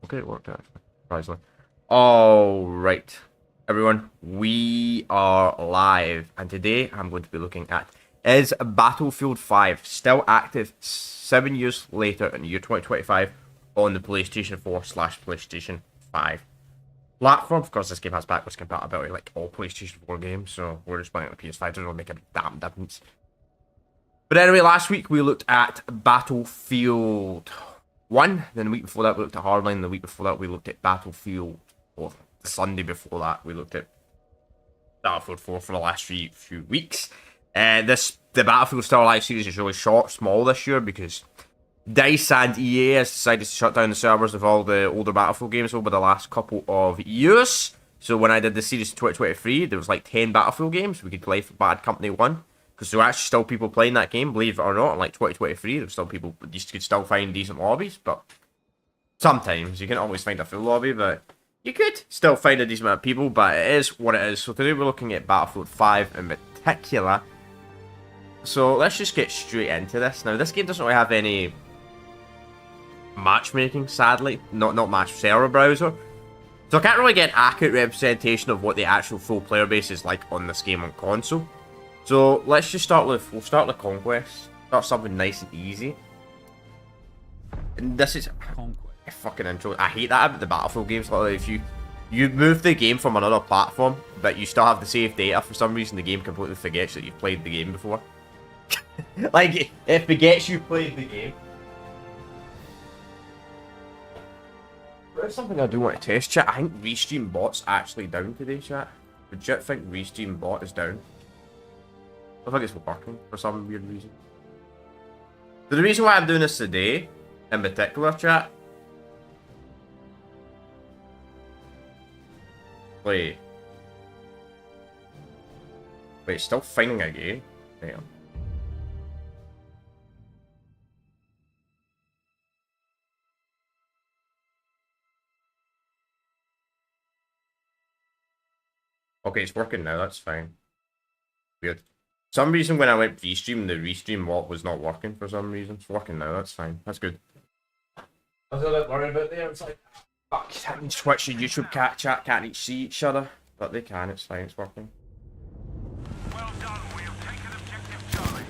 Okay, it worked out, surprisingly. Alright, everyone, we are live, and today I'm going to be looking at, is Battlefield 5 still active 7 years later in the year 2025 on the PlayStation 4 / PlayStation 5 platform? Of course, this game has backwards compatibility like all PlayStation 4 games, so we're just playing on the PS5, doesn't really make a damn difference. But anyway, last week we looked at Battlefield 1, then the week before that we looked at Hardline, the week before that we looked at Battlefield, or the Sunday before that we looked at Battlefield 4 for the last few weeks. The Battlefield Star Live series is really small this year because DICE and EA has decided to shut down the servers of all the older Battlefield games over the last couple of years. So when I did the series in 2023, there was like 10 Battlefield games we could play for Bad Company 1. Because there were actually still people playing that game, believe it or not. In like 2023, there were still people, you could still find decent lobbies, but sometimes you can't always find a full lobby, but you could still find a decent amount of people, but it is what it is. So today we're looking at Battlefield 5 in particular. So let's just get straight into this. Now, this game doesn't really have any matchmaking, sadly. Not match server browser. So I can't really get an accurate representation of what the actual full player base is like on this game on console. So let's just start with, we'll start with Conquest. Start something nice and easy. And this is a fucking intro. I hate that about the Battlefield games. Like if you move the game from another platform, but you still have the save data, for some reason the game completely forgets that you've played the game before. Like, it forgets you played the game. There's something I do want to test, chat. I think Restream Bot's actually down today, chat. Legit think Restream Bot is down. I think it's working for some weird reason. So the reason why I'm doing this today, in particular, chat. Wait, still finding a game? Damn. Okay, it's working now, that's fine. Weird. Some reason when I went Restream, the Restream bot was not working for some reason. It's working now, that's fine. That's good. I was a bit worried about there. It's like, fuck, that means Twitch and YouTube chat can't each see each other. But they can, it's fine, it's working. Well done, we'll take an objective Charlie.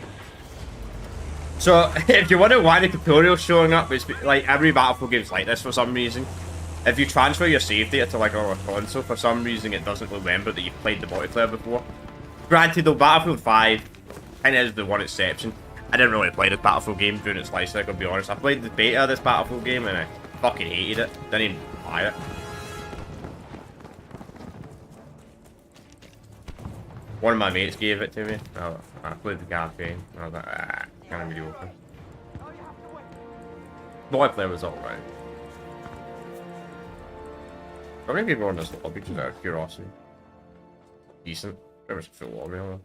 So, if you wonder why the tutorial's showing up, it's like every Battlefield game's like this for some reason. If you transfer your save data to like a console, for some reason it doesn't remember that you've played the multiplayer before. Granted though, Battlefield 5 kinda is the one exception. I didn't really play this Battlefield game during its life cycle, to be honest. I played the beta of this Battlefield game and I fucking hated it. Didn't even buy it. One of my mates gave it to me. I played the campaign. I was like, can't be open. Multiplayer was alright. How many people are in this lobby, just out of curiosity? Decent. There was a full lobby on it.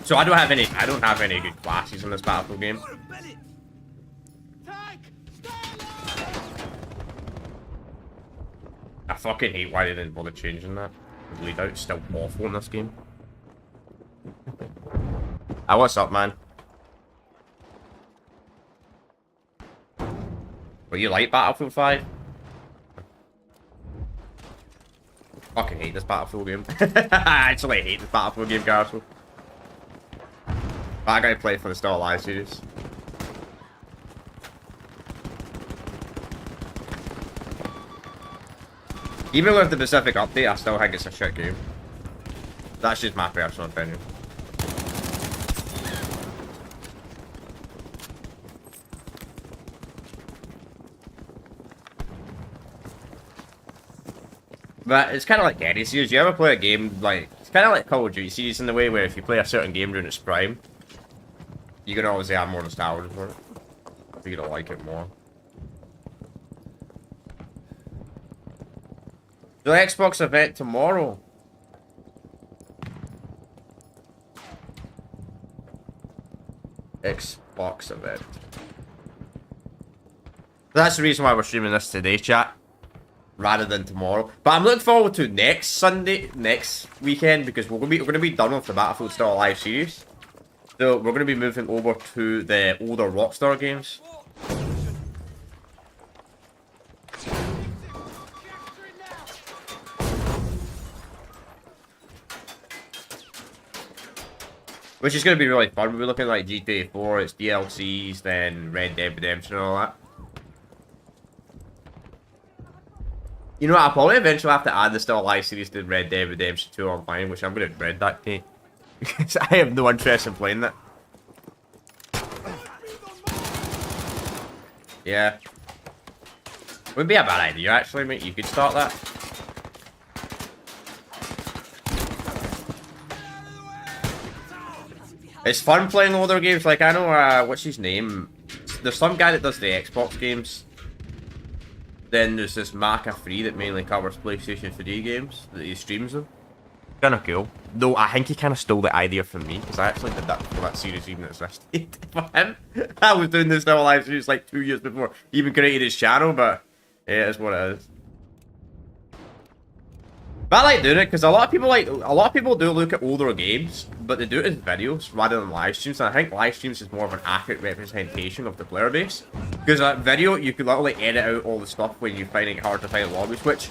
So I don't have any good classes in this Battlefield game. I fucking hate why they didn't bother changing that. The lead out's still awful in this game. What's up, man? But you like Battlefield 5? I fucking hate this Battlefield game. I actually hate this Battlefield game, Garfield. But I gotta play for the Star Live series. Even with the Pacific update, I still think it's a shit game. That's just my personal opinion. But it's kind of like any series. You ever play a game like, it's kind of like Call of Duty series in the way where if you play a certain game during its prime, you're gonna always have more nostalgia for it. You're gonna like it more. The Xbox event tomorrow. Xbox event. That's the reason why we're streaming this today, chat. Rather than tomorrow. But I'm looking forward to next weekend, because we're gonna be done with the Battlefield Star Live series. So we're gonna be moving over to the older Rockstar games. Which is going to be really fun. We're looking at like GTA 4, its DLCs, then Red Dead Redemption and all that. You know what, I'll probably eventually have to add the Still Alive series to Red Dead Redemption 2 online, which I'm going to dread that day. Because I have no interest in playing that. Yeah. Would be a bad idea, actually, mate. You could start that. It's fun playing older games. Like, I know, what's his name? There's some guy that does the Xbox games. Then there's this Maca3 that mainly covers PlayStation 3 games that he streams them. Kinda cool. Though I think he kind of stole the idea from me, because I actually did that before that series even existed for him. I was doing this Still Alive series like 2 years before he even created his channel, but yeah, it is what it is. But I like doing it because a lot of people do look at older games, but they do it as videos rather than live streams. And I think live streams is more of an accurate representation of the player base. Because a video, you could literally edit out all the stuff when you're finding it hard to find lobbies, which,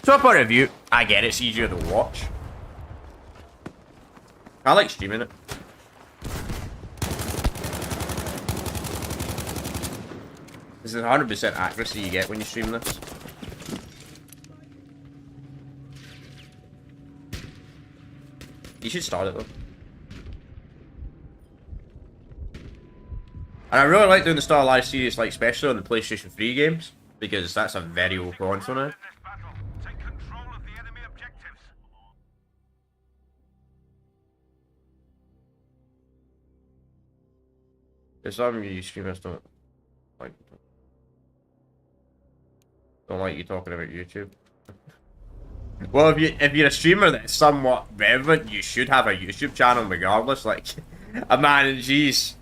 to a point of view, I get it's easier to watch. I like streaming it. This is 100% accuracy you get when you stream this. You should start it though. And I really like doing the Still Alive series, like especially on the PlayStation 3 games, because that's a very old console now. This battle. Take control of the enemy objectives. There's some you streamers don't like you talking about YouTube. Well, if you're a streamer that's somewhat relevant, you should have a YouTube channel regardless. Like, man, jeez.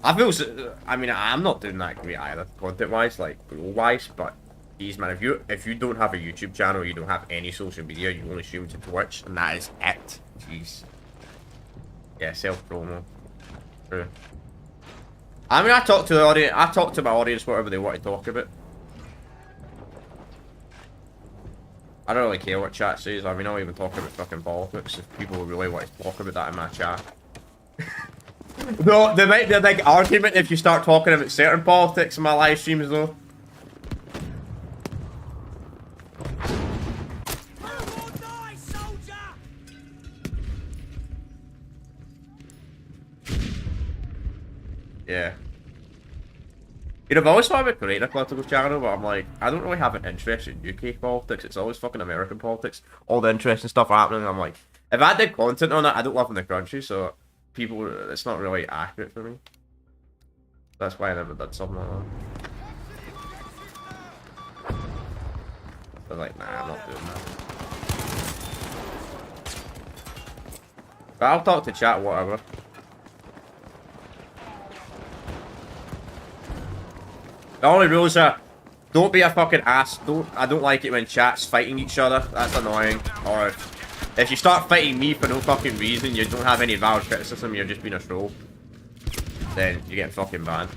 I mean, I'm not doing that great either, content-wise, like, grow-wise, but, geez, man, if you don't have a YouTube channel, you don't have any social media, you only stream to Twitch, and that is it. Jeez. Yeah, self-promo. True. I mean, I talk to my audience whatever they want to talk about. I don't really care what chat says. I mean, I'll even talk about fucking politics if people really want to talk about that in my chat. No, there might be a big argument if you start talking about certain politics in my live streams, though. Yeah. You know, I've always thought about creating a political channel, but I'm like, I don't really have an interest in UK politics. It's always fucking American politics. All the interesting stuff happening. I'm like, if I did content on it, I don't live in the country, so people, it's not really accurate for me. That's why I never did something like that. I'm like, nah, I'm not doing that. But I'll talk to chat, whatever. The only rules are, don't be a fucking ass. I don't like it when chat's fighting each other. That's annoying. Or if you start fighting me for no fucking reason, you don't have any valid criticism, you're just being a troll, then you get fucking banned.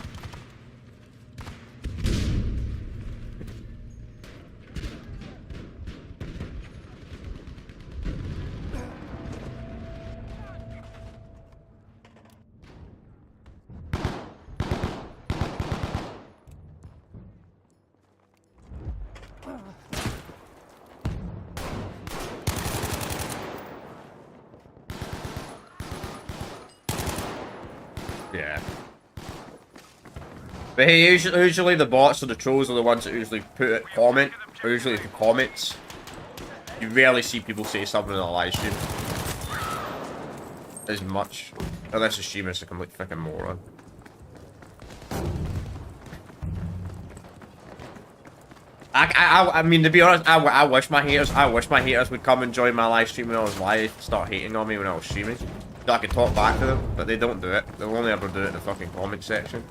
Yeah. But hey, usually the bots or the trolls are the ones that usually put it comment, or usually the comments. You rarely see people say something in a live stream. As much. Unless the streamer's a complete fucking moron. I mean, to be honest, I wish my haters would come and join my live stream when I was live, start hating on me when I was streaming, so I could talk back to them, but they don't do it. They'll only ever do it in the fucking comment section,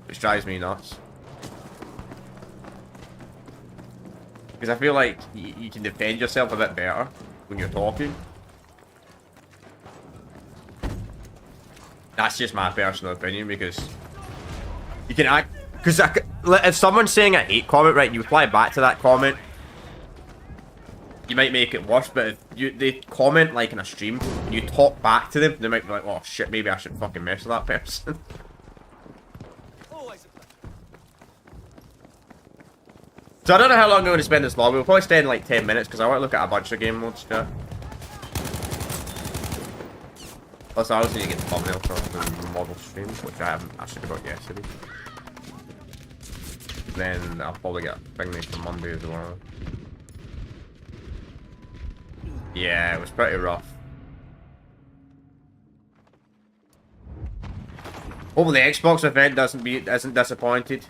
which drives me nuts. Because I feel like you can defend yourself a bit better when you're talking. That's just my personal opinion, because you can act. Because if someone's saying a hate comment, right, you reply back to that comment, you might make it worse, but if they comment like in a stream and you talk back to them, they might be like, oh shit, maybe I shouldn't fucking mess with that person. So I don't know how long I'm going to spend this lobby. We'll probably stay in like 10 minutes because I want to look at a bunch of game modes. Yeah. Plus, I also need to get the thumbnail for the model stream, which I haven't actually got yesterday. Then I'll probably get a thing made for Monday as well. Yeah, it was pretty rough. Hopefully the Xbox event isn't disappointed.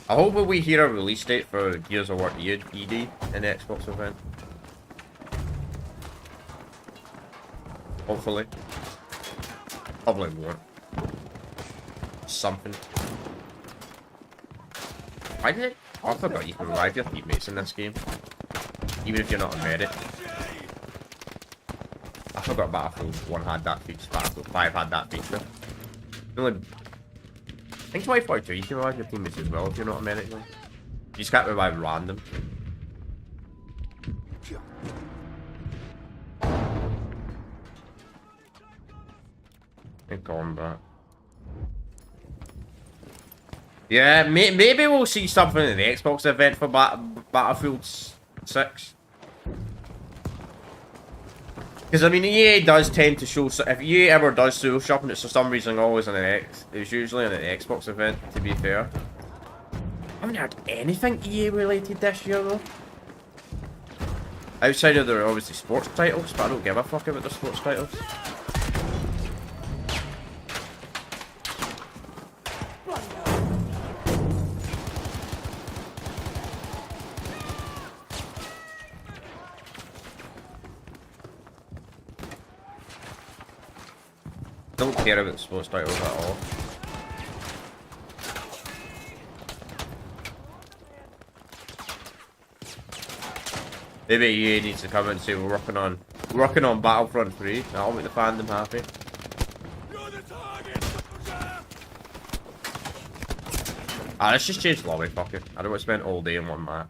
I hope we hear a release date for Gears of War ED in the Xbox event. Hopefully. Probably won't. Something. Why did it? Oh, I forgot you can revive your teammates in this game. Even if you're not a medic. I forgot Battlefield 1 had that feature. Battlefield 5 had that feature. I think 2042 you can revive your teammates as well if you're not a medic. You just can't revive random. Think on that. Yeah, maybe we'll see something in the Xbox event for Battlefield 6. Because I mean, EA does tend to show. If EA ever does show shopping, it's for some reason always on an X. It's usually on an Xbox event. To be fair, I haven't heard anything EA related this year though. Outside of their obviously sports titles, but I don't give a fuck about the sports titles. Don't care about sports titles at all. Maybe EA needs to come in and say we're working on Battlefront 3. That'll make the fandom happy. Ah, let's just change lobby, fuck it. I don't want to spend all day in one map.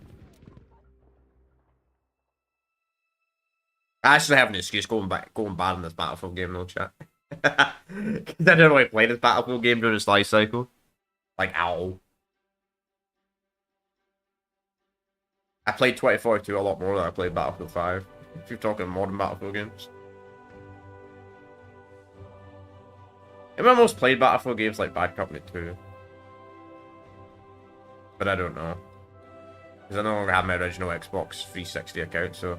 I actually have an excuse going bad in this Battlefield game though, chat. Because I didn't really play this Battlefield game during its life cycle. Like, ow. I played 2042 a lot more than I played Battlefield 5. If you're talking modern Battlefield games. I almost played Battlefield games like Bad Company 2. But I don't know. Because I no longer have my original Xbox 360 account, so...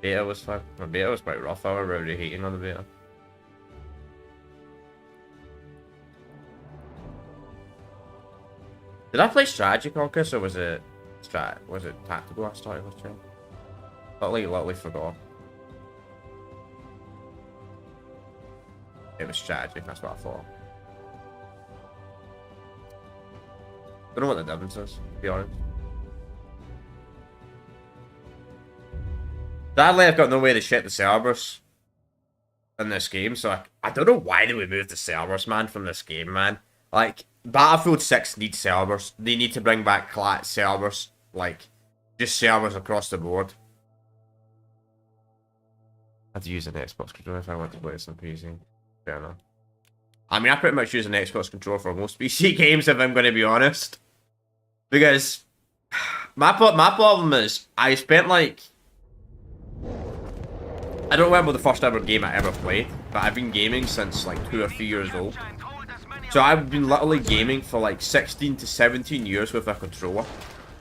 Beta was fun. The beta was quite rough. I was really hating on the beta. Did I play Strategy Conquest or was it Tactical I started with? I literally forgot. It was Strategy, that's what I thought. Don't know what the difference is, to be honest. Sadly, I've got no way to shit the Cerberus in this game, so I don't know why they would move the Cerberus, man, from this game, man. Like, Battlefield 6 needs Cerberus. They need to bring back Cerberus, like, just Cerberus across the board. I have to use an Xbox controller if I want to play this on PC. Fair enough. I mean, I pretty much use an Xbox controller for most PC games, if I'm going to be honest. Because my problem is, I spent, like... I don't remember the first ever game I ever played, but I've been gaming since like 2 or 3 years old. So I've been literally gaming for like 16 to 17 years with a controller.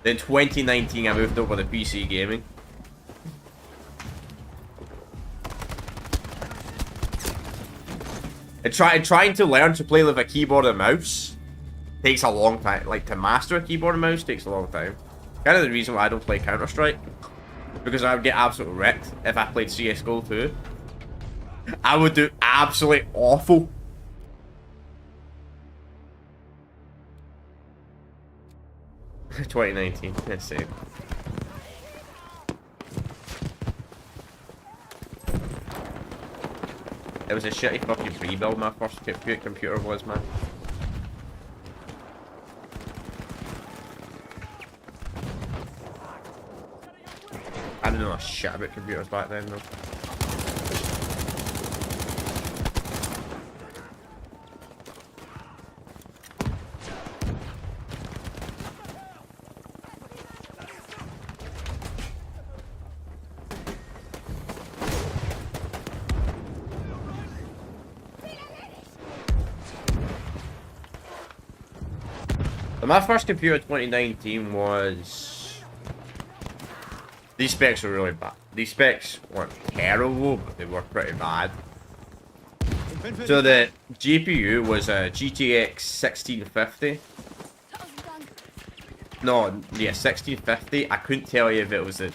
Then 2019 I moved over to PC gaming. And trying to learn to play with a keyboard and mouse takes a long time. Like to master a keyboard and mouse takes a long time. Kind of the reason why I don't play Counter-Strike. Because I would get absolutely wrecked if I played CSGO too. I would do absolutely awful. (2019) Let's see. It was a shitty fucking rebuild my first computer was, man. know shit about computers back then, though. So my first computer in 2019 was... These specs were really bad. These specs weren't terrible, but they were pretty bad. So the GPU was a GTX 1650. No, yeah, 1650. I couldn't tell you if it was a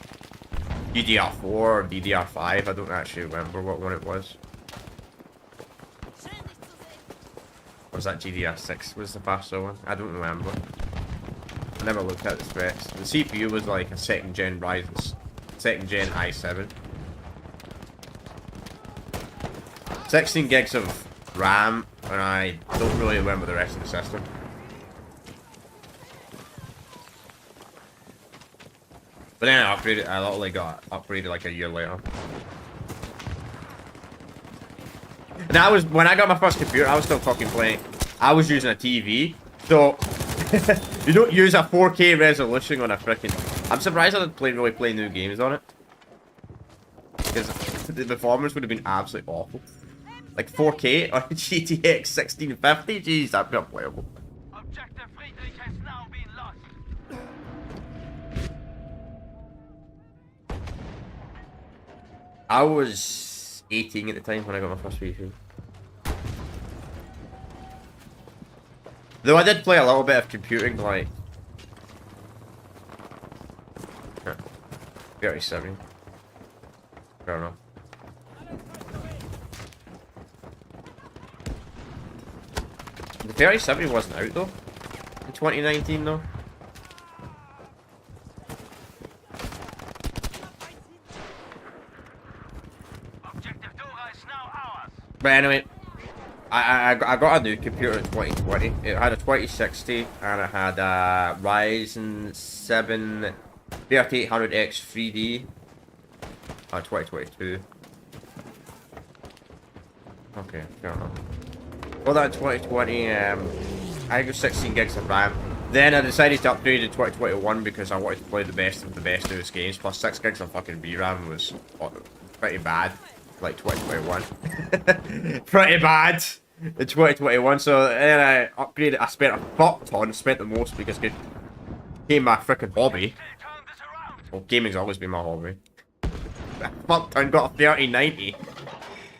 DDR4 or DDR5. I don't actually remember what one it was. Or was that GDR6 was the faster one? I don't remember. I never looked at the specs. The CPU was like a second gen Ryzen, second gen i7. 16 gigs of RAM, and I don't really remember the rest of the system. But then I upgraded, I literally got upgraded like a year later. And that was, when I got my first computer, I was still fucking playing. I was using a TV, so you don't use a 4K resolution on a freaking... I'm surprised I didn't really play new games on it. Because the performance would have been absolutely awful. Like 4K on a GTX 1650? Jeez, that'd be unplayable. Objective Friedrich has now been lost. I was 18 at the time when I got my first PC. Though I did play a little bit of computing, like... 37. Fair enough. The 3070 wasn't out though. In 2019 though. Objective Dora is now ours. But anyway, I got a new computer in 2020. It had a 2060 and it had a Ryzen 7 3800X 3D. 2022. Okay, fair enough. Well, that in 2020, I got 16 gigs of RAM. Then I decided to upgrade in 2021 because I wanted to play the best of the best newest games. Plus 6 gigs of fucking VRAM was pretty bad, like 2021. Pretty bad in 2021. So then I upgraded. I spent a fuck ton. Spent the most because it became my freaking hobby. Turn this around. Well, gaming's always been my hobby. I fuck ton, got a 3090.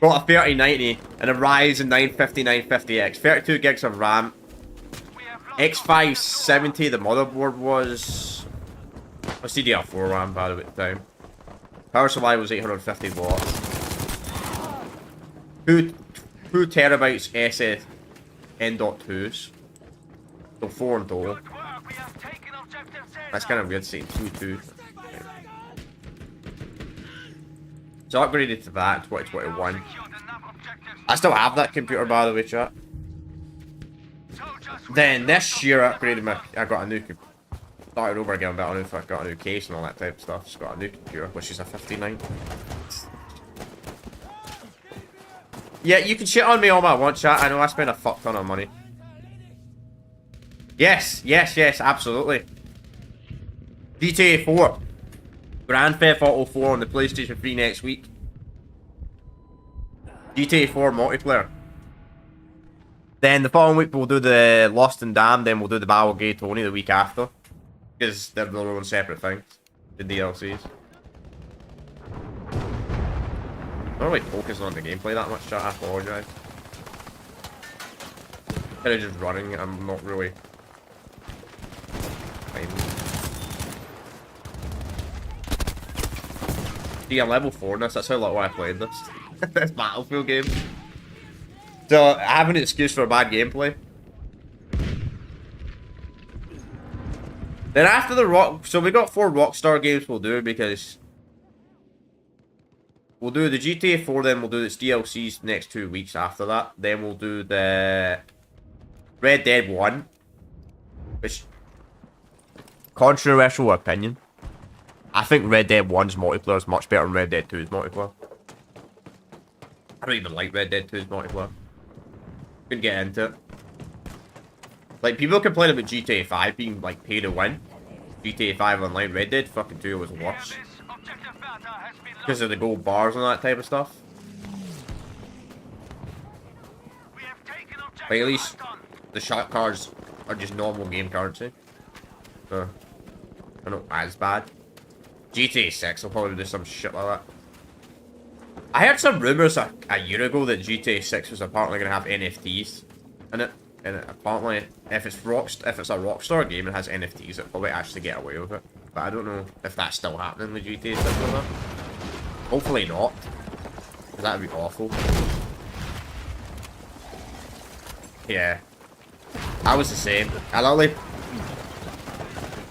Got a 3090 and a Ryzen 950 950X. 32 gigs of RAM. X570, the motherboard was... What's DDR4 RAM, by the way, at the time. Power supply was 850 watts. 2 terabytes SS N.2s. So 4 in total. Good work. We have taken objective That's Caesar. kind of weird saying 2. So I upgraded to that in 2021. Secured enough objectives. I still have that computer, by the way, chat. Soldiers, Then this year I upgraded my... I got a new computer. Started over again, but I don't know if I got a new case and all that type of stuff. Just got a new computer, which is a 59. Yeah, you can shit on me all I want, chat. I know I spend a fuck ton of money. Yes, absolutely. GTA 4. Grand Theft Auto 4 on the PlayStation 3 next week. GTA 4 multiplayer. Then the following week we'll do the Lost and Damned, then we'll do the Battle Gay Tony the week after. Because they're their own separate things. The DLCs. I'm not really focusing on the gameplay that much, chat. I apologise. Kind of just running, I'm not really... See, I'm level 4 in this, that's how little I played this. This Battlefield game. So, I have an excuse for bad gameplay. Then after the Rock... So we got 4 Rockstar games we'll do because... We'll do the GTA 4, then we'll do its DLCs next 2 weeks after that. Then we'll do the... Red Dead 1. Which... Controversial opinion. I think Red Dead 1's multiplayer is much better than Red Dead 2's multiplayer. I don't even like Red Dead 2's multiplayer. Couldn't get into it. Like, people complain about GTA 5 being, like, pay to win. GTA 5 online, Red Dead fucking 2 was worse. Because of the gold bars and that type of stuff. Like, at least the shark cards are just normal game currency. So, they're not as bad. GTA 6 will probably do some shit like that. I heard some rumors a year ago that GTA 6 was apparently going to have NFTs in it. And apparently, if it's a Rockstar game and has NFTs, it'll probably actually get away with it. But I don't know if that's still happening with GTA 6 or not. Hopefully not. Because that would be awful. Yeah. I was the same. I literally...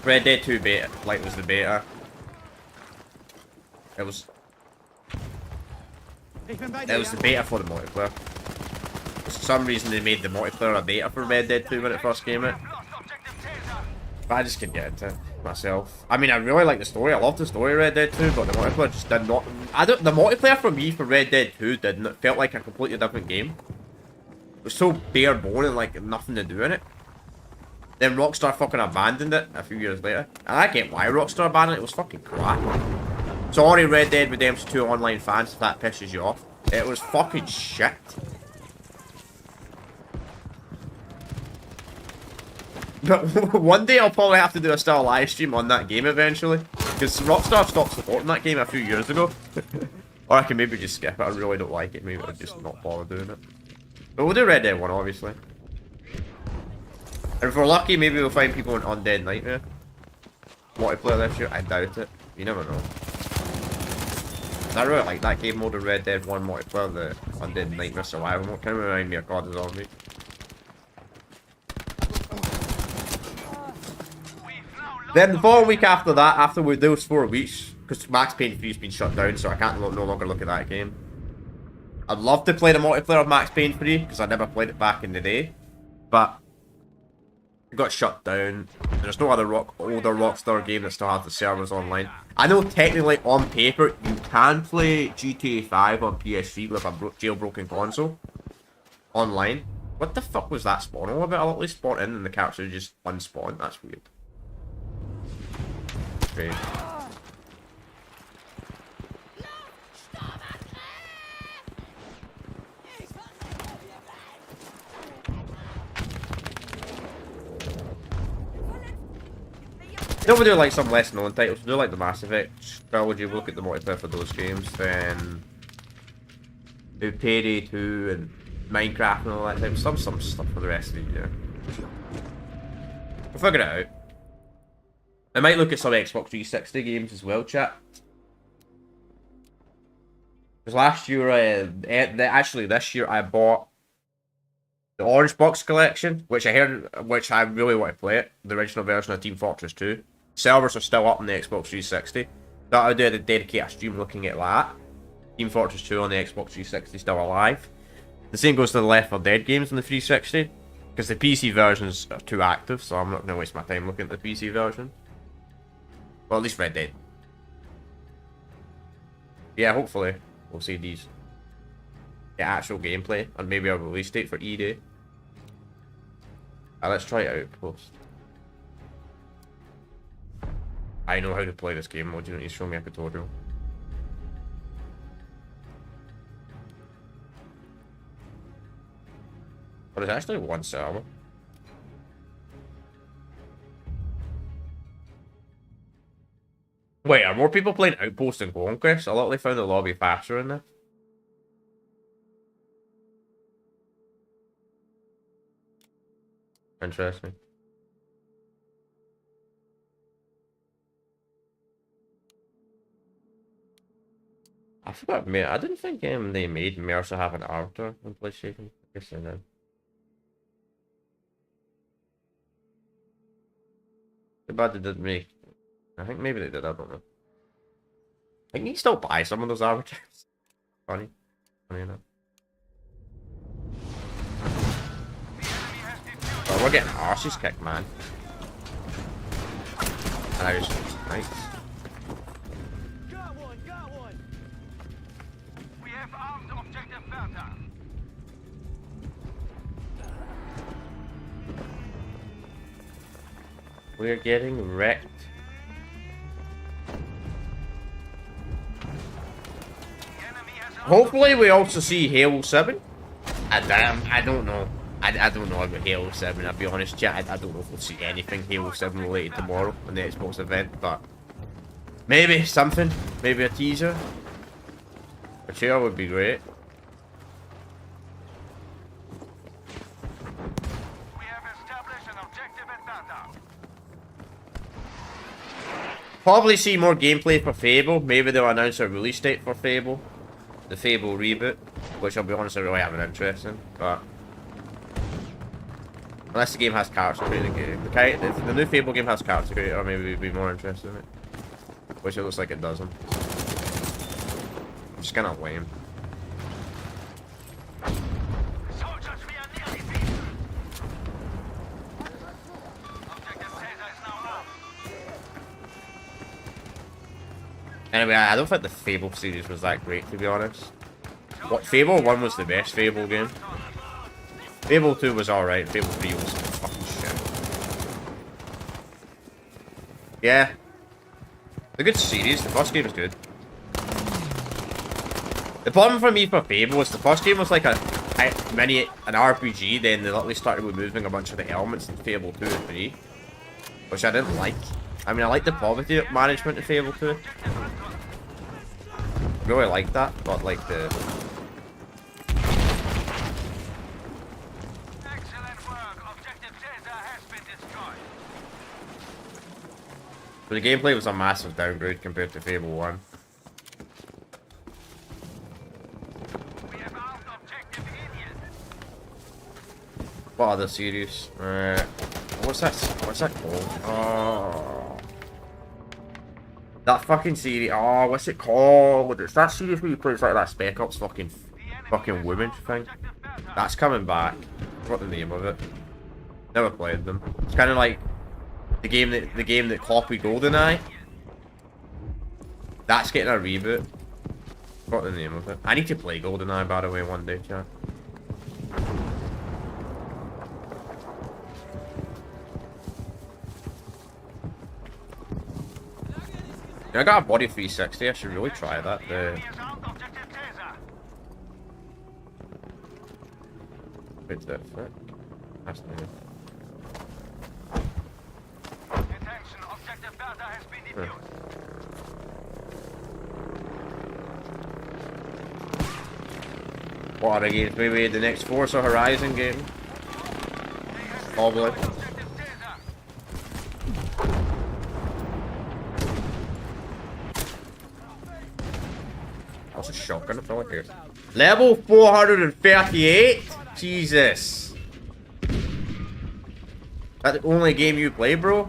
Red Dead 2 beta, like, was the beta. It was the beta for the multiplayer. For some reason they made the multiplayer a beta for Red Dead 2 when it first came out. But I just couldn't get into it myself. I mean, I really like the story. I love the story of Red Dead 2, but the multiplayer just did not... The multiplayer for me for Red Dead 2 felt like a completely different game. It was so bare bone and like nothing to do in it. Then Rockstar fucking abandoned it a few years later. And I get why Rockstar abandoned it. It was fucking crap. Sorry, Red Dead Redemption 2 online fans, if that pisses you off. It was fucking shit. But one day I'll probably have to do a still live stream on that game eventually. Because Rockstar stopped supporting that game a few years ago. Or I can maybe just skip it. I really don't like it. Maybe I'll just not bother doing it. But we'll do Red Dead 1, obviously. And if we're lucky, maybe we'll find people in Undead Nightmare. Multiplayer this year? I doubt it. You never know. I really like that game mode of Red Dead 1 multiplayer, the Undead Nightmare Survival mode. Kind of remind me of God of Zombie. Then the following week after that, after those 4 weeks, because Max Payne 3's been shut down, so I can't no longer look at that game. I'd love to play the multiplayer of Max Payne 3, because I never played it back in the day. But it got shut down. There's no other older Rockstar game that still has the servers online. I know technically on paper you can play GTA 5 on PS3 with a jailbroken console online. What the fuck was that spawn all about? I'll at least spawn in and the character just unspawned. That's weird. Okay. You know, we do like some less known titles. We do like the Mass Effect trilogy. We'll look at the multiplayer for those games. Then do Payday 2 and Minecraft and all that type. Some stuff for the rest of the year. We'll figure it out. I might look at some Xbox 360 games as well, chat. Because last year, actually this year, I bought the Orange Box collection, which I really want to play it. The original version of Team Fortress 2. Servers are still up on the Xbox 360. That I'll do a dedicated stream looking at that. Team Fortress 2 on the Xbox 360 still alive. The same goes to the Left 4 Dead games on the 360. Because the PC versions are too active, so I'm not going to waste my time looking at the PC version. Well, at least Red Dead. Yeah, hopefully we'll see these. The actual gameplay and maybe a release date for E-Day. Let's try it out post. I know how to play this game mode, you don't need to show me a tutorial. But it's actually one server. Wait, are more people playing Outpost and Conquest? I thought they found the lobby faster in there. Interesting. I forgot, I didn't think they made Mercer have an avatar on PlayStation. I guess they did. Too bad they didn't make. I think maybe they did, I don't know. I think you can still buy some of those avatars. Funny enough. Oh, we're getting arses kicked, man. And I just... Nice. We're getting wrecked. Hopefully we also see Halo 7. I don't know. I don't know about Halo 7, I'll be honest. Yeah, I don't know if we'll see anything Halo 7 related tomorrow on the Xbox event, but maybe something. Maybe a teaser. A trailer would be great. We have established an objective at Dada. Probably see more gameplay for Fable. Maybe they'll announce a release date for Fable. The Fable reboot. Which I'll be honest, I really have an interest in. But unless the game has character creator, if the new Fable game has character creator, maybe we'd be more interested in it. Which it looks like it doesn't. It's kind of lame. Soldiers, we are nearly beaten. Objective Caesar is now off. Anyway, I don't think the Fable series was that great, to be honest. What, Fable 1 was the best Fable game. Fable 2 was alright, Fable 3 was fucking shit. Yeah. It's a good series, the first game is good. The problem for me for Fable was the first game was like an RPG, then they literally started removing a bunch of the elements in Fable 2 and 3. Which I didn't like. I mean, I like the poverty management in Fable 2. Really like that, but like the... Excellent work. Objective Caesar has been destroyed. But the gameplay was a massive downgrade compared to Fable 1. We have armed objective Indian. What other series? What's that? What's that called? Oh, that fucking series. Oh, what's it called? It's that series where you play like that Spec Ops fucking woman thing. That's coming back. What the name of it? Never played them. It's kind of like the game that copied GoldenEye. That's getting a reboot. What the name of it? I need to play GoldenEye, by the way, one day, chat. I got a body 360. I should really try that. Enemy has armed objective Caesar. Wait, that fit? That's not it. Attention, objective Dada has been defused. What other games? Maybe the next Forza Horizon game? Probably. Objective Caesar. That's a shotgun. That's all I hear. Level 438? Jesus. That the only game you play, bro?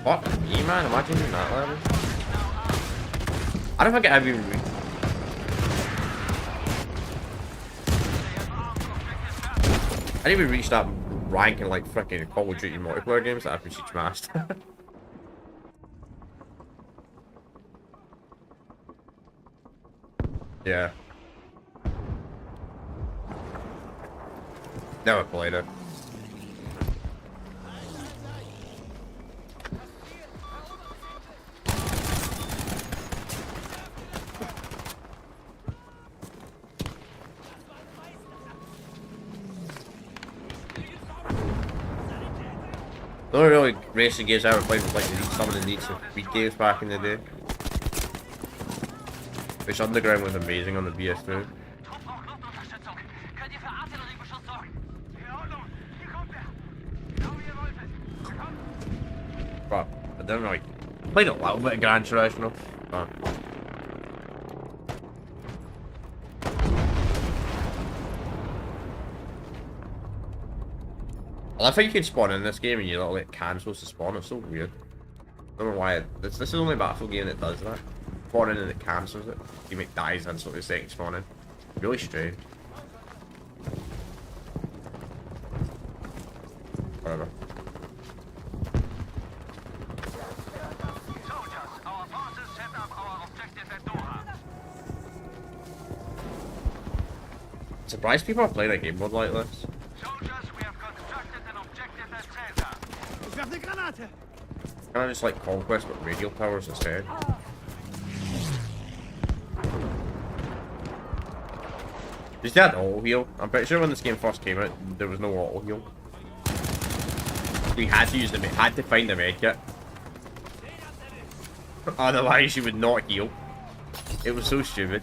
Fuck me, man. Imagine doing that level. I don't think I have even I didn't even reach that rank in like freaking Call of Duty multiplayer games that I've been siege master. Yeah. Never played it. The only really racing games I ever played was like some of the Need for Speed games back in the day. Which Underground was amazing on the PS2. Trupp braucht Luftunterstützung. Könnt ihr für Artilleriebeschuss sorgen? In Ordnung. Hier kommt er. Genau wie ihr wolltet. Kommt. But I don't know, like, played a little bit of Gran Turismo. But I love how you can spawn in this game and you little it cancels the spawn. It's so weird. I don't know why this is the only Battlefield game that does that. Spawn in and it cancels it. You make dies instantly the second spawn in. Really strange. Whatever. Soldiers, our Surprised people are playing a game mode like this. Soldiers, we have constructed an objective at Caesar. Ich werfe eine Granate! Kind of just like Conquest but radial towers instead. Does that auto heal? I'm pretty sure when this game first came out, there was no auto heal. We had to use the had to find the medkit. Otherwise, you would not heal. It was so stupid.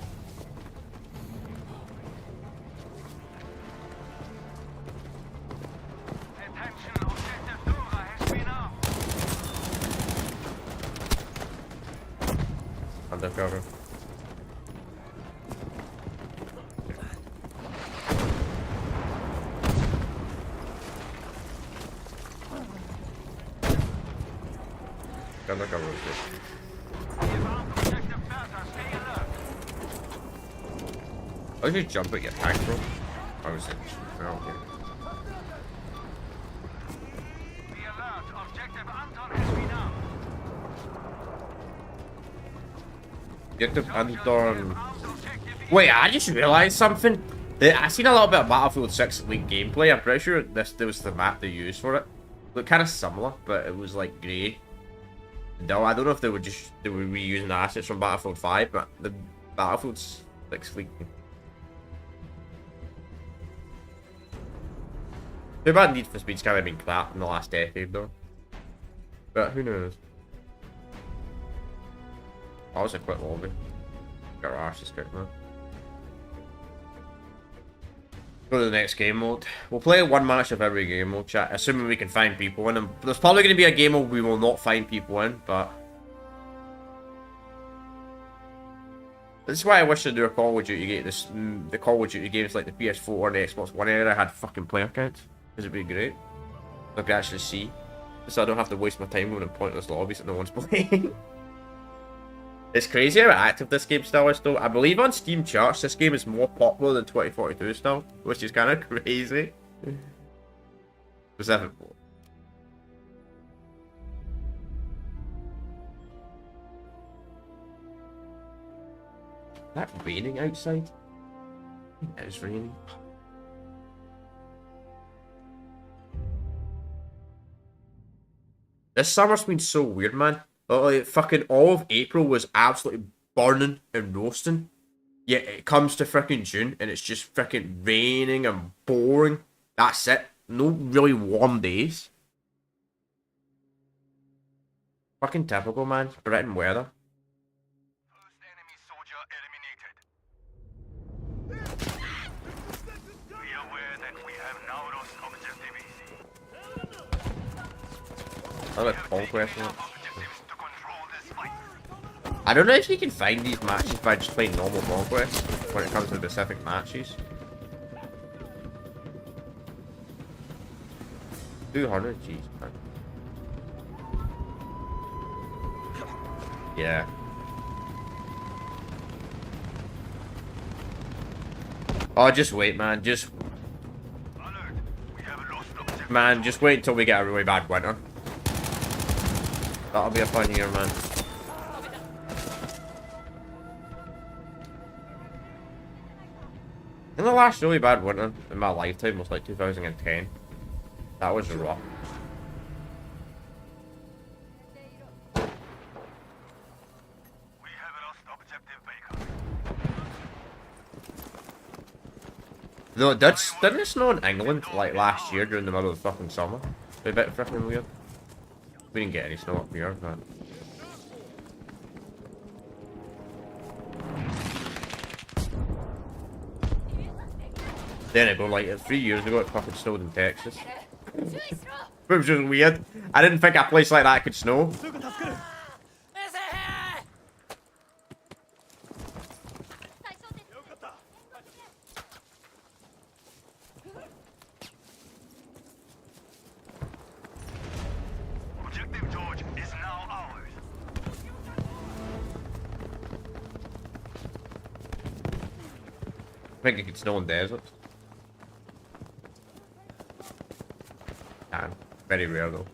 Attention, objective Dora has been armed. Undercover. Undercover is good. We have armed objective Bertha. Stay alert. I just jump at your tank, bro. I was like, oh, okay. Be alert. Objective Anton has been armed. Get the Anton. Armed objective Wait, I just realized something. I seen a little bit of Battlefield 6 League gameplay. I'm pretty sure this was the map they used for it. Looked kind of similar, but it was like grey. No, I don't know if they were reusing the assets from Battlefield 5, but the Battlefield 6 League. Too bad Need for Speed's kind of been crap in the last decade, though. But who knows? Oh, it's a quick lobby. Got our arses kicked, man. Go to the next game mode. We'll play one match of every game mode, chat, assuming we can find people in. And there's probably going to be a game mode we will not find people in, but this is why I wish to do a Call of Duty game. The Call of Duty games like the PS4 and the Xbox One era had fucking player counts, because it'd be great. So I could actually see, so I don't have to waste my time going in pointless lobbies that no one's playing. It's crazy how active this game still is, though. I believe on Steam charts, this game is more popular than 2042 still, which is kind of crazy. Specific. Is that raining outside? I think it is raining. This summer's been so weird, man. Like, fucking all of April was absolutely burning and roasting. Yet it comes to freaking June and it's just freaking raining and boring. That's it. No really warm days. Fucking typical, man. Britain weather. First enemy soldier eliminated. Be aware that we have now lost objective easy. I like Conquest. Objectives to control this fight. I don't know if you can find these matches by just playing normal Conquest when it comes to specific matches. 200, jeez, man. Yeah. Oh, just wait, man. Just, Alert. We have lost objective. man, just wait until we get a really bad winter. That'll be a fun year, man. And the last really bad winter in my lifetime was like 2010. That was rough. We have lost objective Baker. Though it didn't it snow in England like last year during the middle of the fucking summer? It was a bit freaking weird. We didn't get any snow up here, but then it go like 3 years ago it fucking snowed in Texas. It was just weird. I didn't think a place like that could snow. すぐ助ける Objective George is now ours. I think it could snow in deserts. Can. Very rare though.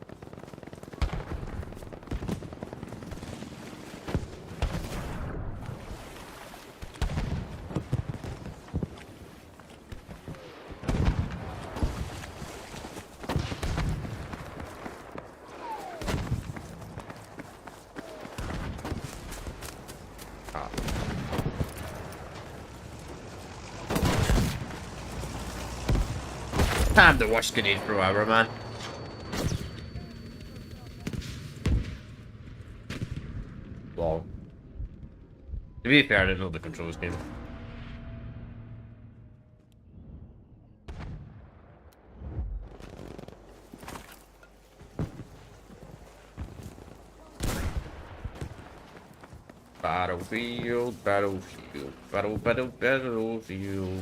I'm the worst grenade thrower ever, man. Wow. To be fair, I didn't know the controls game. Battlefield, battlefield, battlefield.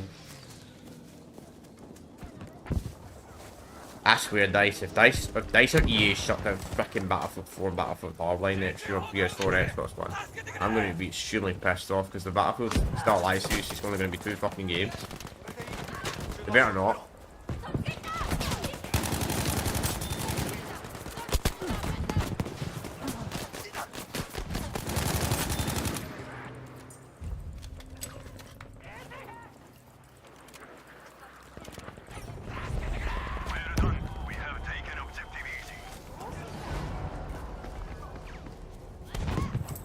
I swear, if Dice or EA shut down frickin' Battlefield 4 and Battlefield Hardline next year on PS4 and Xbox One, I'm gonna be extremely pissed off because the Battlefield Start Live series is only gonna be 2 fucking games. They better not.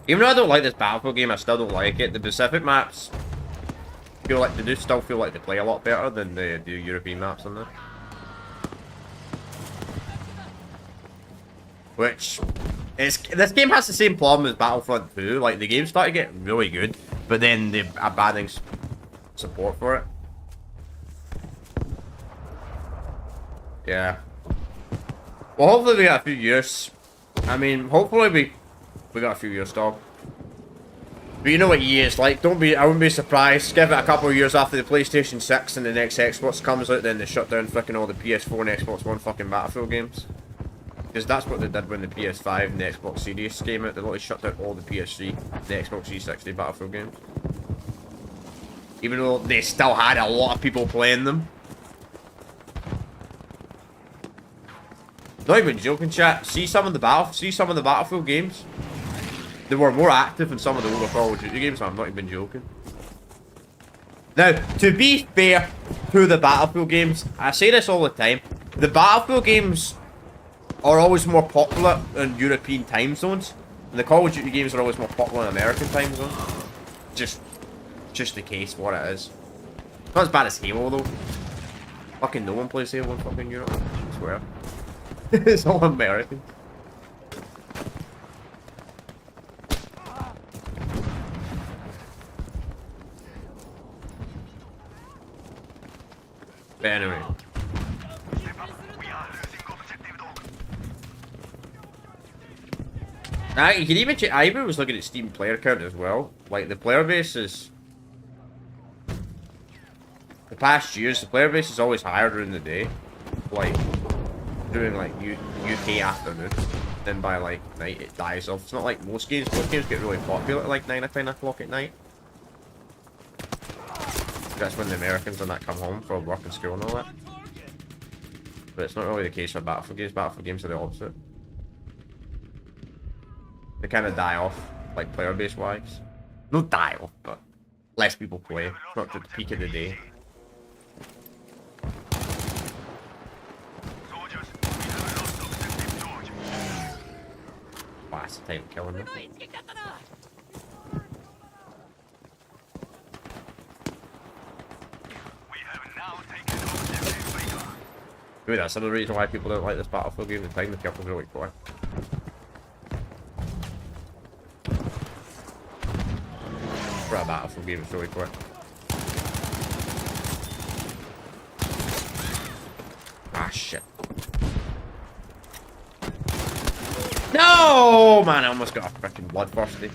Even though I don't like this Battlefield game, I still don't like it. The Pacific maps feel like still feel like they play a lot better than the European maps on there. Which this game has the same problem as Battlefront 2. Like the game started getting really good, but then they're abandoning support for it. Yeah. Well, hopefully we got a few years. I mean, hopefully we got a few years, dog. But you know what EA is like. I wouldn't be surprised. Give it a couple of years after the PlayStation 6 and the next Xbox comes out, then they shut down fucking all the PS4 and Xbox One fucking Battlefield games. Because that's what they did when the PS5 and the Xbox Series came out. They literally shut down all the PS3, the Xbox 360 Battlefield games. Even though they still had a lot of people playing them. Not even joking, chat. See some of the Battlefield games. They were more active than some of the older Call of Duty games. I'm not even joking. Now, to be fair to the Battlefield games, I say this all the time. The Battlefield games are always more popular in European time zones, and the Call of Duty games are always more popular in American time zones. Just the case what it is. Not as bad as Halo though. Fucking no one plays Halo in fucking Europe. I swear. It's all American. But anyway. You can even check. I even was looking at Steam player count as well. Like the player base is. The past years, the player base is always higher during the day. Like during like UK afternoon. Then by like night it dies off. It's not like most games. Most games get really popular at like 9 or 10 o'clock at night. That's when the Americans and that come home from work and school and all that. But it's not really the case for Battlefield games. Battlefield games are the opposite. They kind of die off, like player base wise. Not die off, but less people play. Not to the peak of the day. Wow, that's the time of killing them. Maybe that's another reason why people don't like this Battlefield game. The time to kill is really quick. For a Battlefield game, it's really quick. Ah, shit. No, man, I almost got a freaking bloodthirsty.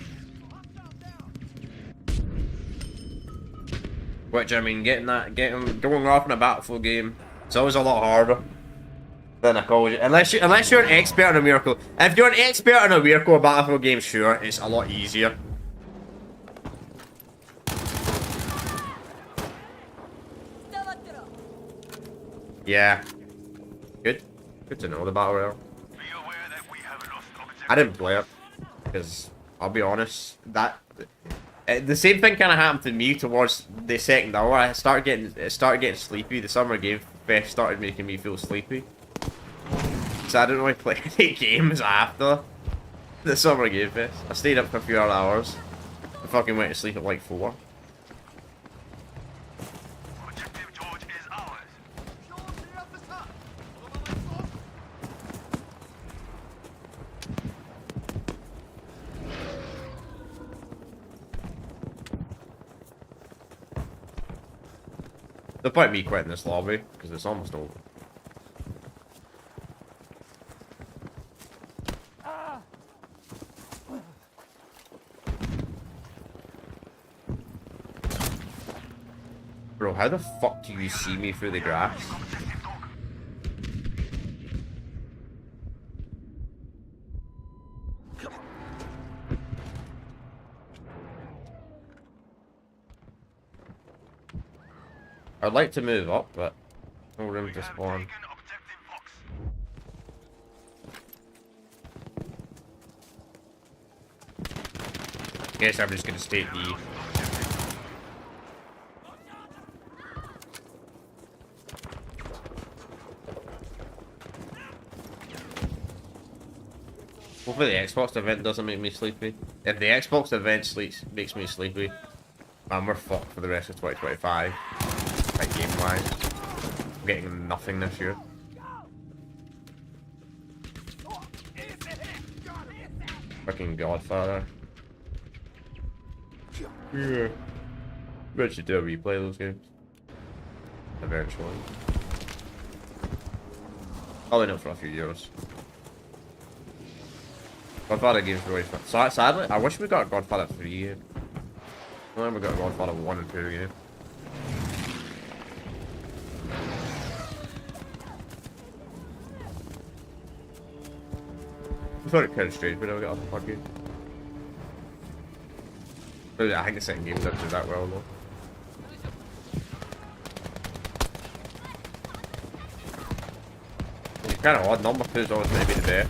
Which, I mean, going off in a Battlefield game, it's always a lot harder than a Call of Duty. Unless you're an expert in a Miracle. If you're an expert in a Miracle Battlefield game, sure, it's a lot easier. Yeah. Good to know the Battle Royale. I didn't play it because I'll be honest, that the same thing kind of happened to me towards the second hour. It started getting sleepy. The Summer Game Fest started making me feel sleepy, so I didn't really play any games after the Summer Game Fest. I stayed up for a few hours. I fucking went to sleep at like 4. the point of me quitting this lobby, because it's almost over. Bro, how the fuck do you see me through the grass? I'd like to move up, but no room to spawn. Guess I'm just gonna stay at E. Hopefully the Xbox event doesn't make me sleepy. If the Xbox event makes me sleepy, man, we're fucked for the rest of 2025. Like game-wise. I'm getting nothing this year. Fucking Godfather. Yeah. Eventually do a replay of those games. Eventually. Probably not for a few years. Godfather games are always fun. So, sadly, I wish we got a Godfather 3 game. I don't think we got a Godfather 1 and 2 game. I thought it kind of strange, but I got off the game. But I think the second game doesn't do that well though. It's kind of odd. Number 2 is always going to be the best.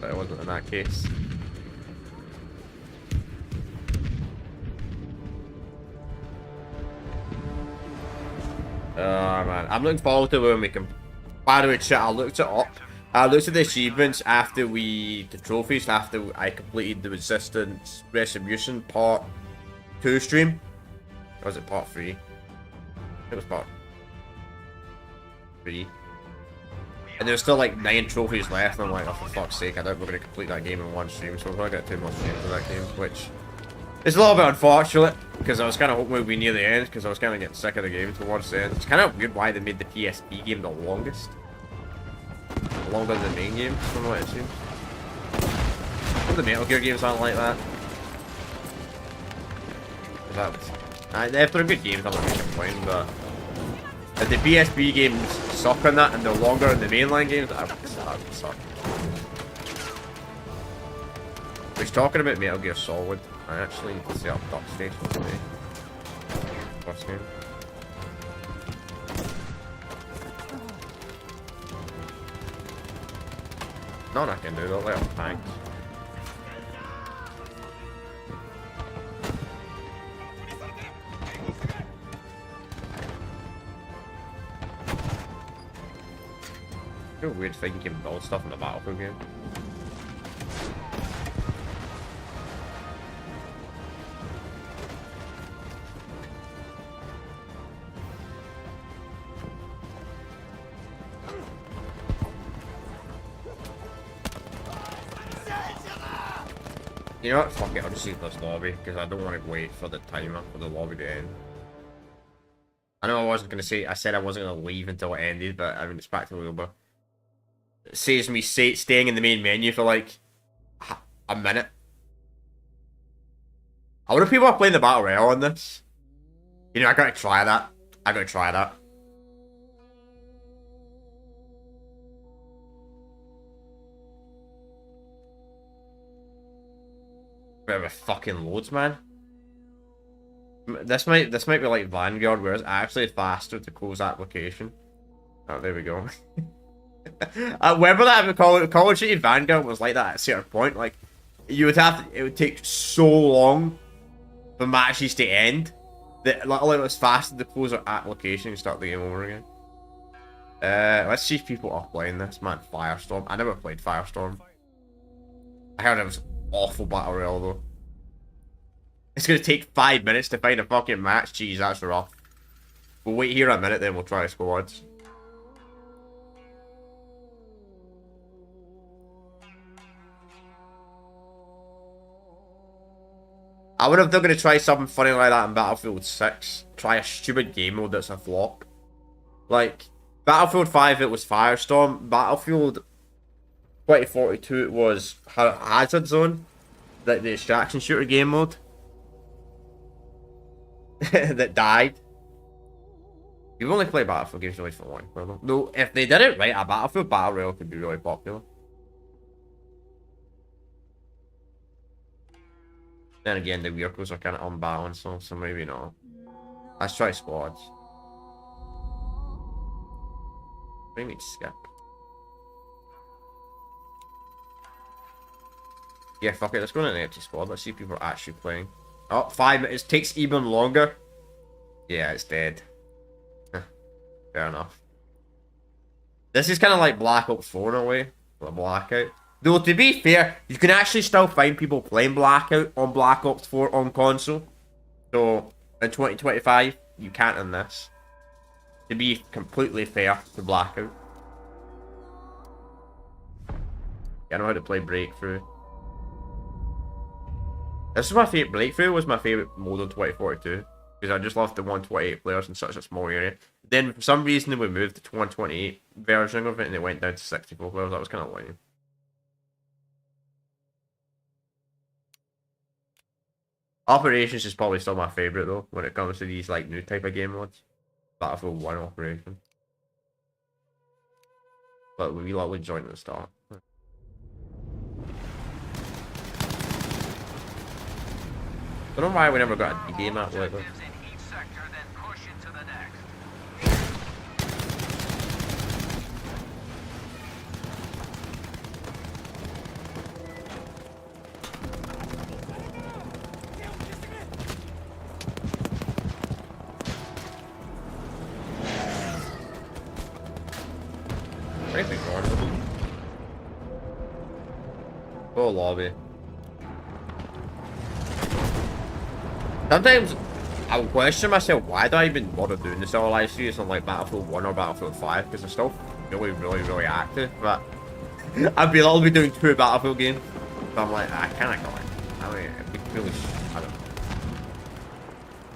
But it wasn't in that case. Oh man, I'm looking forward to when we can. By the way, chat, I looked it up. I looked at the achievements after the trophies after I completed the Resistance Retribution Part 2 stream. Or was it Part 3? It was Part 3. And there's still like 9 trophies left, and I'm like, oh for fuck's sake, I doubt we're going to complete that game in one stream, so we've only got 2 more streams of that game, which is a little bit unfortunate, because I was kind of hoping we'd be near the end, because I was kind of getting sick of the game towards the end. It's kind of weird why they made the PSP game the longest. Longer than the main game, from what it seems. Some of the Metal Gear games aren't like that. If they're good games, I'm not going to complain, but if the PSP games suck on that and they're longer than the mainline games, that would suck. Which, talking about Metal Gear Solid, I actually need to set up Duck Station today. First game. None I can do, they'll let off tanks. It's a weird thing you can build stuff in the Battlefield game. You know what? Fuck it, I'll just leave this lobby, because I don't want to wait for the timer for the lobby to end. I know I wasn't going to say, I said I wasn't going to leave until it ended, but I mean, it's practically over. It saves me staying in the main menu for like a minute. I wonder if people are playing the Battle Royale on this. You know, I gotta try that. I gotta try that. Bit of a fucking loads, man. This might be like Vanguard, where it's actually faster to close application. Oh, there we go. Whether that Call of Duty Vanguard was like that at a certain point, like you would have to, it would take so long for matches to end that like it was faster to close our application and start the game over again. Let's see if people are playing this, man. Firestorm. I never played Firestorm. I heard it was awful Battle Royale though. It's gonna take 5 minutes to find a fucking match. Jeez, that's rough. We'll wait here a minute, then we'll try squads. I would have done gonna try something funny like that in Battlefield 6. Try a stupid game mode that's a flop. Like, Battlefield 5 it was Firestorm. Battlefield 2042 it was Hazard Zone. Like the extraction shooter game mode. That died. You've only played Battlefield games really for one. No, if they did it right, a Battlefield Battle Royale could be really popular. Then again, the vehicles are kind of unbalanced, so maybe not. Let's try squads. Maybe skip. Yeah, fuck it. Let's go in an empty squad. Let's see if people are actually playing. Oh, 5 minutes. Takes even longer. Yeah, it's dead. Fair enough. This is kind of like Black Ops 4 in a way. Or Blackout. Though, to be fair, you can actually still find people playing Blackout on Black Ops 4 on console. So, in 2025, you can't in this. To be completely fair to Blackout. I know how to play Breakthrough. This is my favourite. Breakthrough was my favourite mode on 2042. Because I just loved the 128 players in such a small area. Then, for some reason, we moved to 128 version of it and it went down to 64 players. That was kind of lame. Operations is probably still my favourite though, when it comes to these like new type of game modes. Battlefield 1 Operation. But we like would join at the start. Don't know why we never got a game map like this. Full lobby. Sometimes I would question myself, why do I even bother doing this all live series on like Battlefield 1 or Battlefield 5? Because they're still really active. But I'll be doing 2 Battlefield games. So I'm like, I can't go in. I mean, it'd be really, I don't know.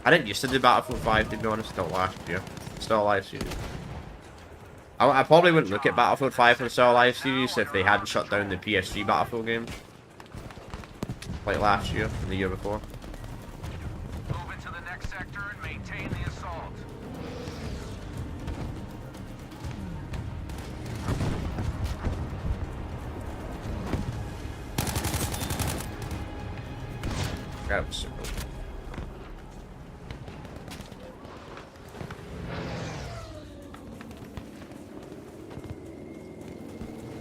I didn't used to do Battlefield 5 to be honest, until last year. Still a live series. I probably wouldn't look at Battlefield 5 for the Star Live series if they hadn't shut down the PS3 Battlefield games. Like last year and the year before. Move into the next sector and maintain the assault. That was super.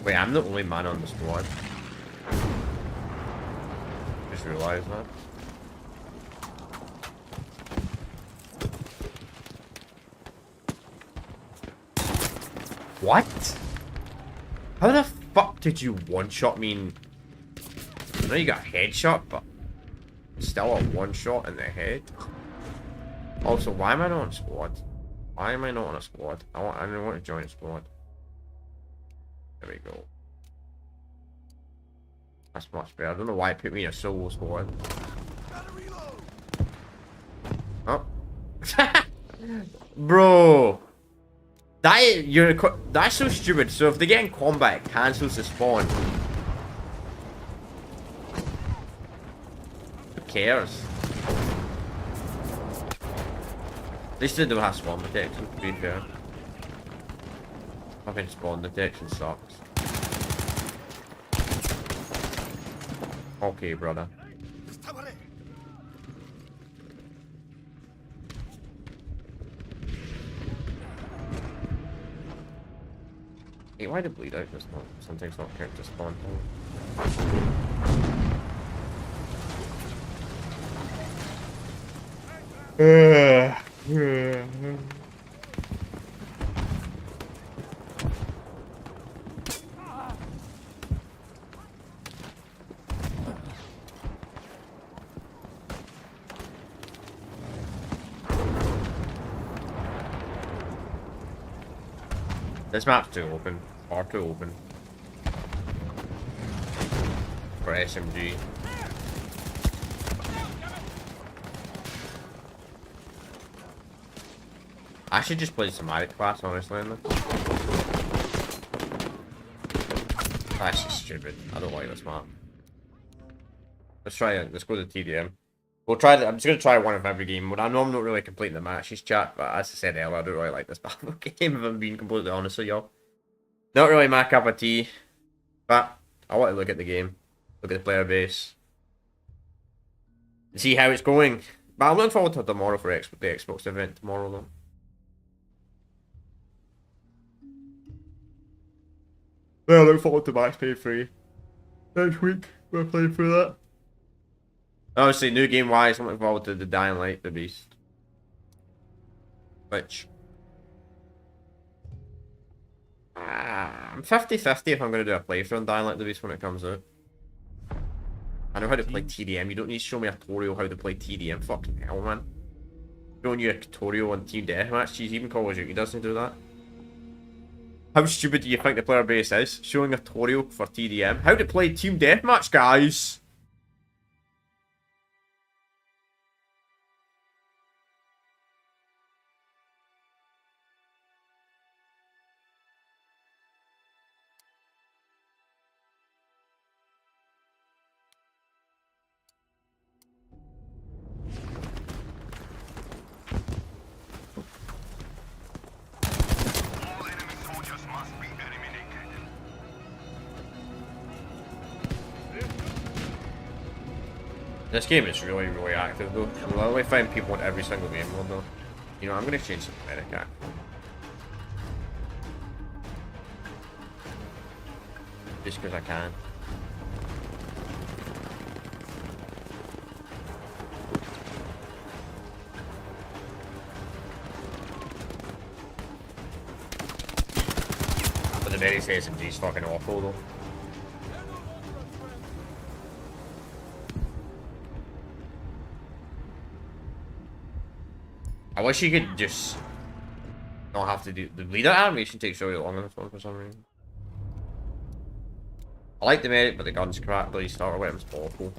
Wait, I'm the only man on the squad. Just realized that. What? How the fuck did you one-shot me? I know you got a headshot, but still a one-shot in the head. Also, why am I not on a squad? Why am I not on a squad? I don't want to join a squad. There we go. That's much better. I don't know why it put me in a solo squad. Oh. Bro. That's so stupid. So if they get in combat, it cancels the spawn. Who cares? At least they don't have spawn protection, to be fair. Having spawn detection sucks. Okay, brother. Hey, why did bleed out just not? Something's not count to spawn time. This map's too open. Far too open. For SMG. I should just play some Mario class, honestly. That's just stupid. I don't like this map. Let's try it. Let's go to TDM. We'll try it. I'm just gonna try one of every game. I know I'm not really completing the matches chat, but as I said earlier, I don't really like this battle game. If I'm being completely honest with y'all, not really my cup of tea. But I want to look at the game, look at the player base, see how it's going. But I'm looking forward to tomorrow for the Xbox event tomorrow, though. Yeah, I look forward to Max Payne 3 next week. We're playing through that. Obviously, new game wise, I'm looking forward to the Dying Light, the Beast. Which. I'm 50-50 if I'm going to do a playthrough on Dying Light, the Beast when it comes out. I know how to play TDM. You don't need to show me a tutorial how to play TDM. Fucking hell, man. Showing you a tutorial on Team Deathmatch. Jeez, even Call of Duty doesn't do that. How stupid do you think the player base is? Showing a tutorial for TDM. How to play Team Deathmatch, guys! This game is really, really active though. You'll only find people in every single game mode though. You know, I'm gonna change some medic. Just because I can. But the very SMG is fucking awful though. I wish you could just not have to do the leader animation takes really long on this one for some reason. I like the medic, but the gun's crap, but the starter weapon's awful.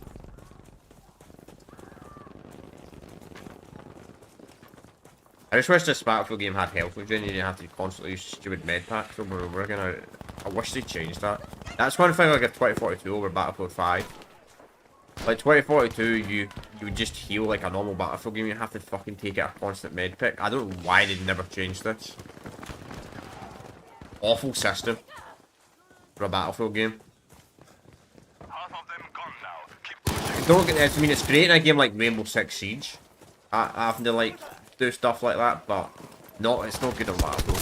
I just wish this Battlefield game had health regen. You didn't have to constantly use stupid med packs over and over again. I wish they changed that. That's one thing like a 2042 over Battlefield 5. Like 2042, you would just heal like a normal Battlefield game. You have to fucking take out a constant med pick. I don't know why they never changed this. Awful system for a Battlefield game. Don't get this. I mean, it's great in a game like Rainbow Six Siege. Having to like do stuff like that, but it's not good on Battlefield.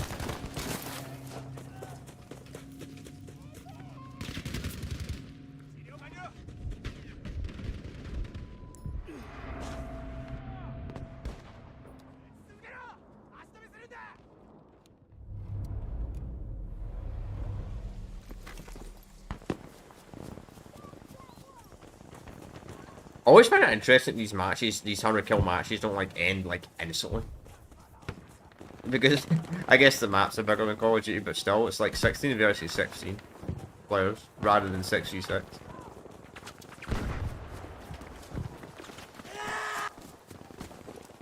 I always find it interesting these matches, these 100 kill matches don't like end like instantly. Because I guess the maps are bigger than Call of Duty, but still it's like 16 versus 16 players rather than 6v6.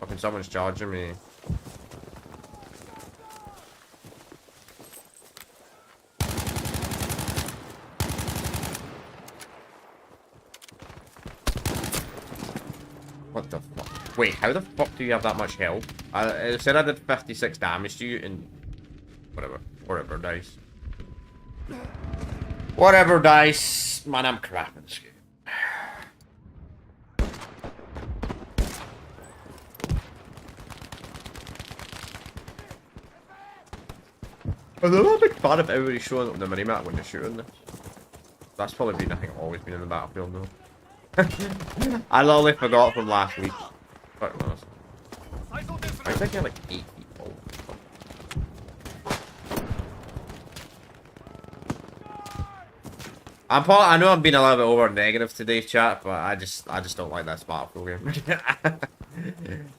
Fucking someone's charging me. What the fuck? Wait, how the fuck do you have that much health? I said I did 56 damage to you and... Whatever dice. Whatever dice. Man, I'm crap in this game. I'm not a big fan of everybody showing up on the minimap when they're shooting this. That's probably been, I think, always been in the Battlefield though. I literally forgot from last week. Fuck knows. I think I like 8 people. I know I'm being a little bit over negative today, chat, but I just don't like that Battlefield game.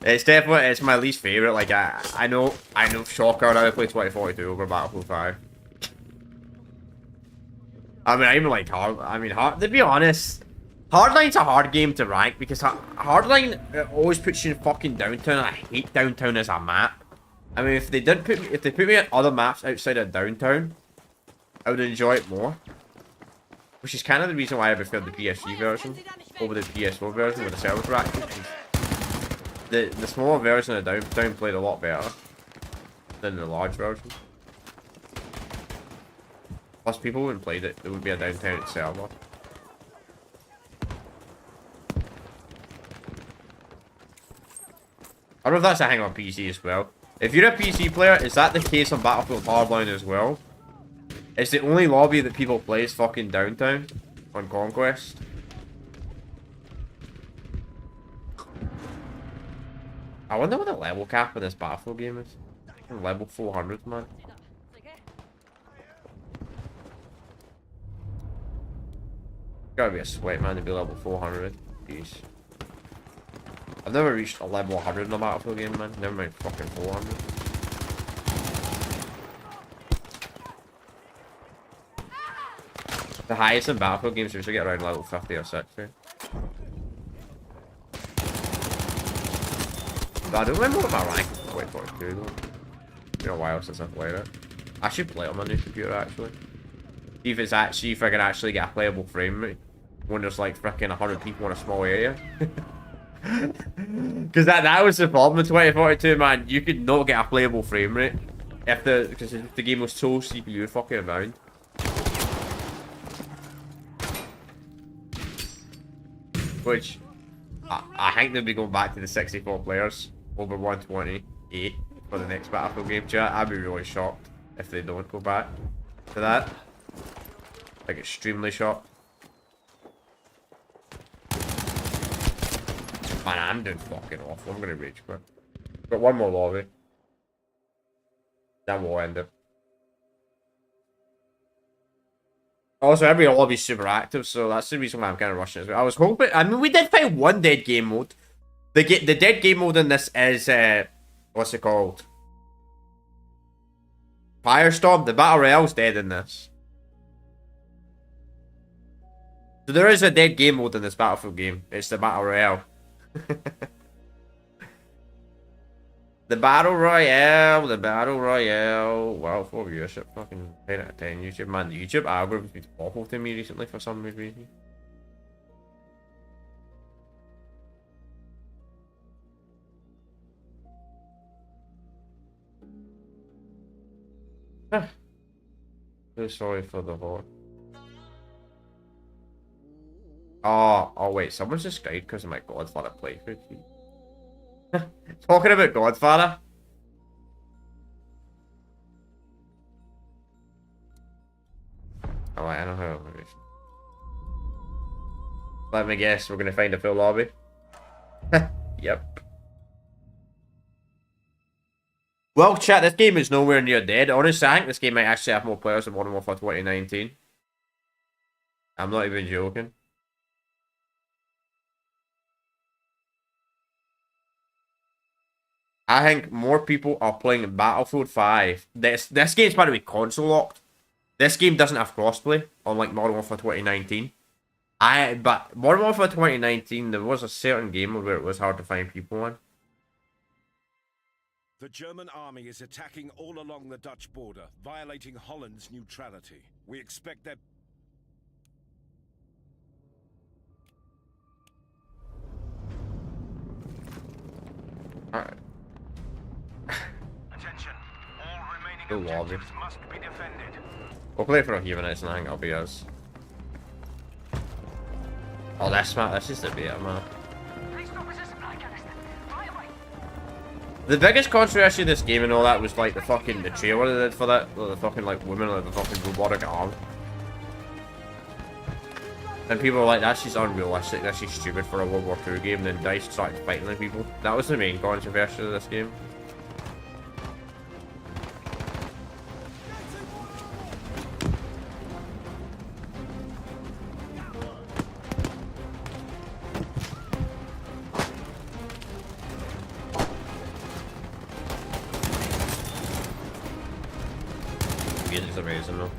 It's my least favorite. Like I know shocker, I would play 2042 over Battlefield 5. I mean, I even like hard. To be honest, Hardline's a hard game to rank because Hardline always puts you in fucking downtown. I hate downtown as a map. I mean, if they put me on other maps outside of downtown, I would enjoy it more. Which is kind of the reason why I preferred the PS3 version over the PS4 version with the servers were active. The smaller version of downtown played a lot better than the large version. Plus, people wouldn't play it. There would be a downtown server. I don't know if that's a thing on PC as well. If you're a PC player, is that the case on Battlefield Hardline as well? It's the only lobby that people play is fucking downtown on Conquest. I wonder what the level cap in this Battlefield game is. Level 400, man. Gotta be a sweat, man, to be level 400. Jeez. I've never reached a level 100 in a Battlefield game, man. Never mind fucking 400. The highest in Battlefield games usually get around level 50 or 60. But I don't remember what my rank is for 2042 though. It's been a while since I've played it. I should play it on my new computer actually. See if I can actually get a playable frame rate when there's like freaking 100 people in a small area. Because that was the problem in 2042, man. You could not get a playable frame rate if the game was so CPU fucking around. Which I think they'll be going back to the 64 players over 128 for the next Battlefield game, chat. I'd be really shocked if they don't go back to that. Like, extremely shocked. Man, I'm doing fucking awful. I'm gonna rage quit. Got one more lobby. Then we'll end it. Also, every lobby's super active, so that's the reason why I'm kind of rushing as well. I was hoping... I mean, we did find one dead game mode. The dead game mode in this is... what's it called? Firestorm. The Battle Royale's dead in this. So there is a dead game mode in this Battlefield game. It's the Battle Royale. The Battle Royale. Wow, for viewership. Fucking 10 out of 10 YouTube. Man, the YouTube algorithm's been awful to me recently for some reason. So sorry for the horror. Oh wait, someone's subscribed because of my Godfather playthrough. Talking about Godfather. Oh, I don't know. Let me guess, we're gonna find a full lobby. Yep. Well, chat, this game is nowhere near dead. Honestly, I think this game might actually have more players than Modern Warfare 2019. I'm not even joking. I think more people are playing Battlefield 5. This game's by the way console locked. This game doesn't have crossplay, unlike Modern Warfare 2019. But Modern Warfare 2019, there was a certain game where it was hard to find people on. The German army is attacking all along the Dutch border, violating Holland's neutrality. We expect that... Alright. Attention. All remaining Still lobby. objectives must be defended. We'll play for a few minutes and I think I'll be us. Oh, that's smart. This is the beta, man. Please stop resisting my canister. Right away. The biggest controversy of this game and all that was like the trailer they did for that. The fucking like women with the fucking robotic arm. And people were like, that's just unrealistic, that's just stupid for a World War II game, and then DICE started fighting the people. That was the main controversy of this game. Music's amazing though.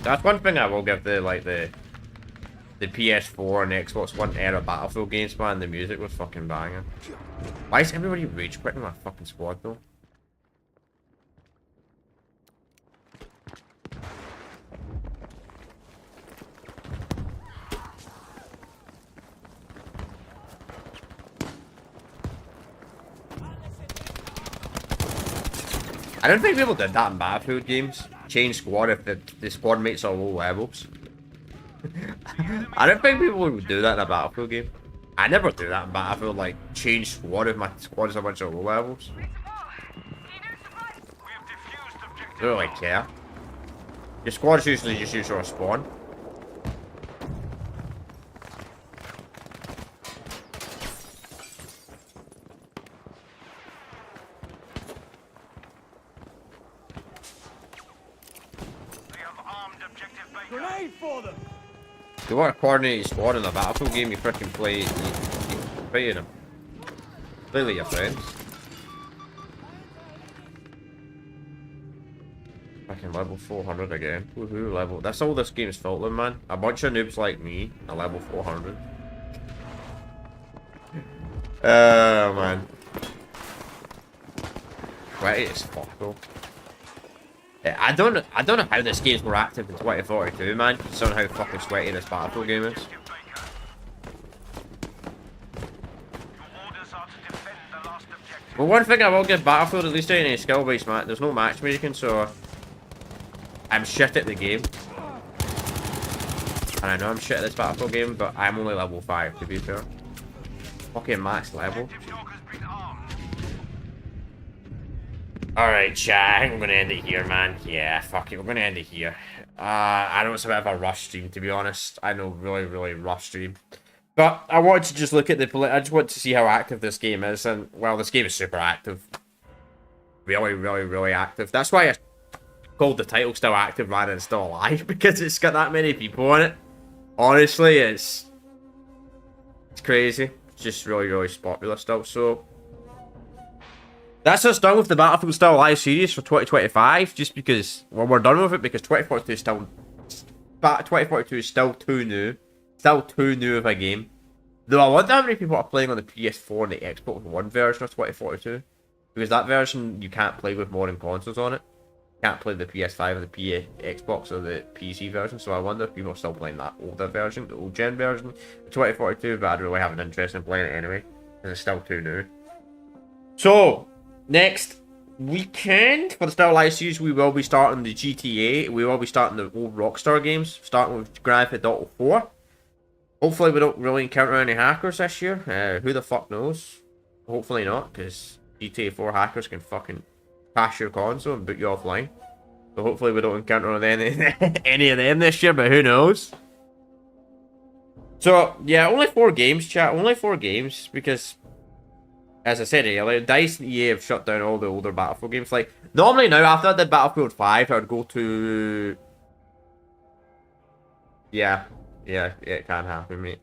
That's one thing I will give the PS4 and Xbox One era Battlefield games, man. The music was fucking banging. Why is everybody rage quitting my fucking squad though? I don't think people did that in Battlefield games. Change squad if the squad mates are low levels. I don't think people would do that in a Battlefield game. I never do that in Battlefield, like change squad if my squad is a bunch of low levels. I don't really care. Your squad's usually just used to respawn. Grenade for them! If you want a coordinated squad in a Battlefield game, you freaking play, you play them. Play with your friends. Fucking level 400 again. Woohoo, level. That's all this game's fault, then, man. A bunch of noobs like me, a level 400. Oh, man. Sweaty as fuck, though. Yeah, I don't know how this game's more active in 2042, man. Considering how fucking sweaty this Battlefield game is. But one thing I will give Battlefield, at least ain't any skill-based, man. There's no matchmaking, so I'm shit at the game. And I know I'm shit at this Battlefield game, but I'm only level 5, to be fair. Fucking max level. Alright, chat, I think we're gonna end it here, man. Yeah, fuck it, we're gonna end it here. I know it's a bit of a rush stream, to be honest. I know, really rush stream. But I wanted to just look at I just want to see how active this game is, and, well, this game is super active. Really active. That's why I called the title Still Active rather than Still Alive, because it's got that many people on it. Honestly, it's crazy. It's just really popular still, so that's us done with the Battlefield Still Alive series for 2025, just because, well, we're done with it because 2042 is still, 2042 is still too new. Still too new of a game. Though I wonder how many people are playing on the PS4 and the Xbox One version of 2042. Because that version, you can't play with modern consoles on it. You can't play the PS5 or the Xbox or the PC version, so I wonder if people are still playing that older version, the old gen version of 2042, but I'd really have an interest in playing it anyway, because it's still too new. So, next weekend for the Still Alive series, we will be starting the GTA. We will be starting the old Rockstar games, starting with Grand Theft Auto 4. Hopefully we don't really encounter any hackers this year. Who the fuck knows? Hopefully not, because GTA 4 hackers can fucking crash your console and boot you offline. So hopefully we don't encounter any of them this year, but who knows? So, yeah, only 4 games, chat. Only 4 games, because as I said earlier, DICE and EA have shut down all the older Battlefield games. Like, normally now, after I did Battlefield 5, I would go to... Yeah, it can happen, mate.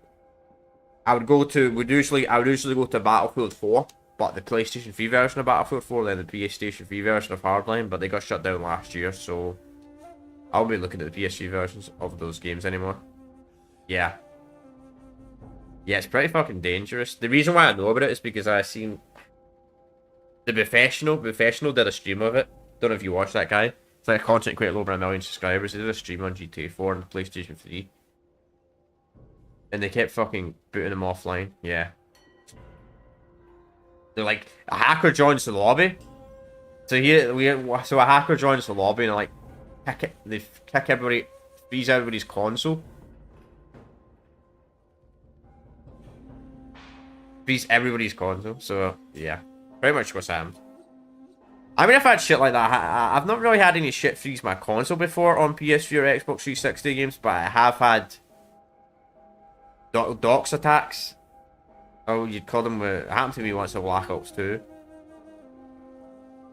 I would usually go to Battlefield 4, but the PlayStation 3 version of Battlefield 4, then the PlayStation 3 version of Hardline, but they got shut down last year, so I'll be looking at the PS3 versions of those games anymore. Yeah. Yeah, it's pretty fucking dangerous. The reason why I know about it is because I seen the Professional did a stream of it. Don't know if you watched that guy. It's like a content creator over 1 million subscribers. He did a stream on GTA 4 and PlayStation 3. And they kept fucking booting him offline. Yeah. They're like, a hacker joins the lobby. So a hacker joins the lobby and like they kick everybody, freeze everybody's console. Freeze everybody's console. So yeah, pretty much what's happened. I mean, I've had shit like that. I've not really had any shit freeze my console before on PS3 or Xbox 360 games, but I have had docs attacks. Oh, you'd call them. It happened to me once in Black Ops 2,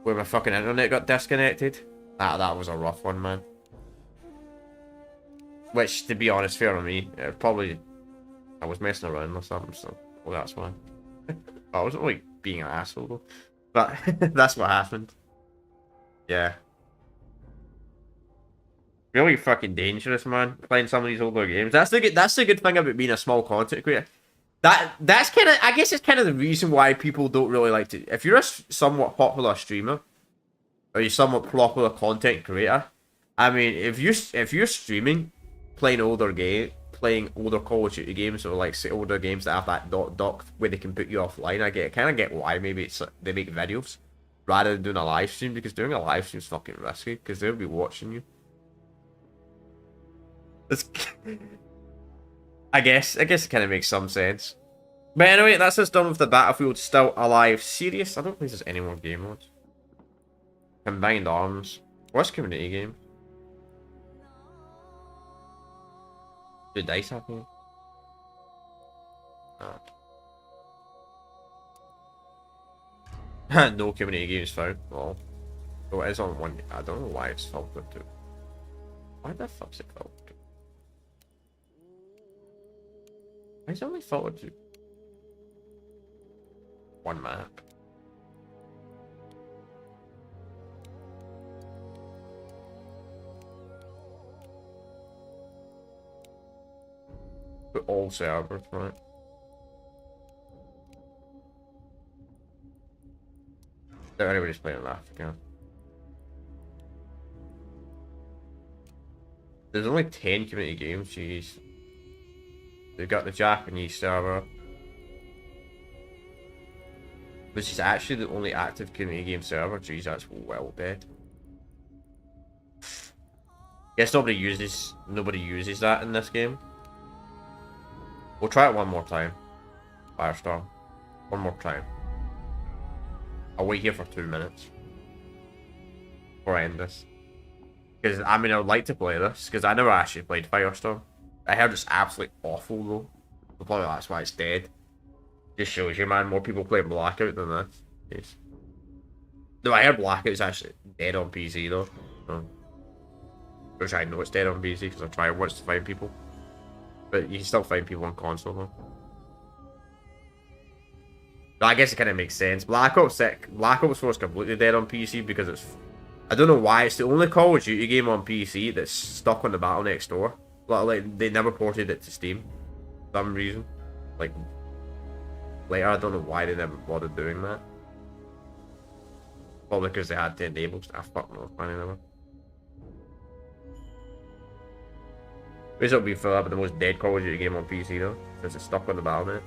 where my fucking internet got disconnected. That was a rough one, man. Which, to be honest, fair on me. Probably, I was messing around or something, so well, that's fine. I wasn't like being an asshole though, but that's what happened. Yeah. Really fucking dangerous, man. Playing some of these older games. That's the good thing about being a small content creator. That's kind of, I guess it's kind of the reason why people don't really like to. If you're a somewhat popular streamer or you're somewhat popular content creator, I mean, if you're streaming, playing older Call of Duty games or like say older games that have that dock where they can put you offline, I kind of get why maybe it's they make videos rather than doing a live stream, because doing a live stream is fucking risky because they'll be watching you. It's, I guess it kind of makes some sense. But anyway, that's us done with the Battlefield Still Alive series. I don't think there's any more game modes. Combined Arms. What's community game? Do dice happen? No. No community games found. Well, so it is on one. I don't know why it's filtered to. Why the fuck's it filtered to? Why is it only filtered to one map? Put all servers, right? Everybody's playing Africa. There's only 10 community games, jeez. They've got the Japanese server, which is actually the only active community game server. Jeez, that's well dead. Guess nobody uses that in this game. We'll try it one more time. Firestorm. One more time. I'll wait here for 2 minutes before I end this. Because, I mean, I would like to play this, because I never actually played Firestorm. I heard it's absolutely awful, though. So probably that's why it's dead. Just shows you, man, more people play Blackout than this. Yes. No, I heard Blackout's actually dead on PC, though. So, which I know it's dead on PC, because I tried once to find people. But you can still find people on console, though. But I guess it kind of makes sense. Black Ops 4 is completely dead on PC because it's... I don't know why. It's the only Call of Duty game on PC that's stuck on the battle next door. Like, they never ported it to Steam. For some reason. Like, later, I don't know why they never bothered doing that. Probably because they had to enable stuff. Fuck no, I never. This will be forever the most dead Call of Duty game on PC though, since it's stuck on the battle net.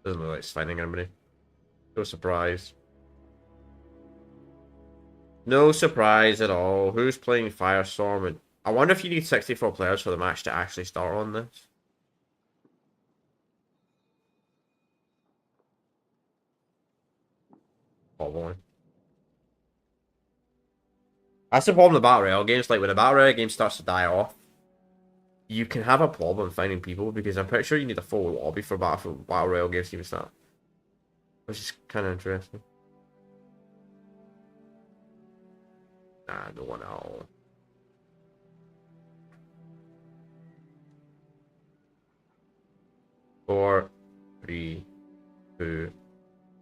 Doesn't look like it's finding anybody. No surprise. No surprise at all. Who's playing Firestorm? And I wonder if you need 64 players for the match to actually start on this. Probably. That's the problem with Battle Royale games. Like, when a Battle Royale game starts to die off, you can have a problem finding people, because I'm pretty sure you need a full lobby for Battle Royale games to even start. Which is kind of interesting. Nah, no one at all. Four, three, two,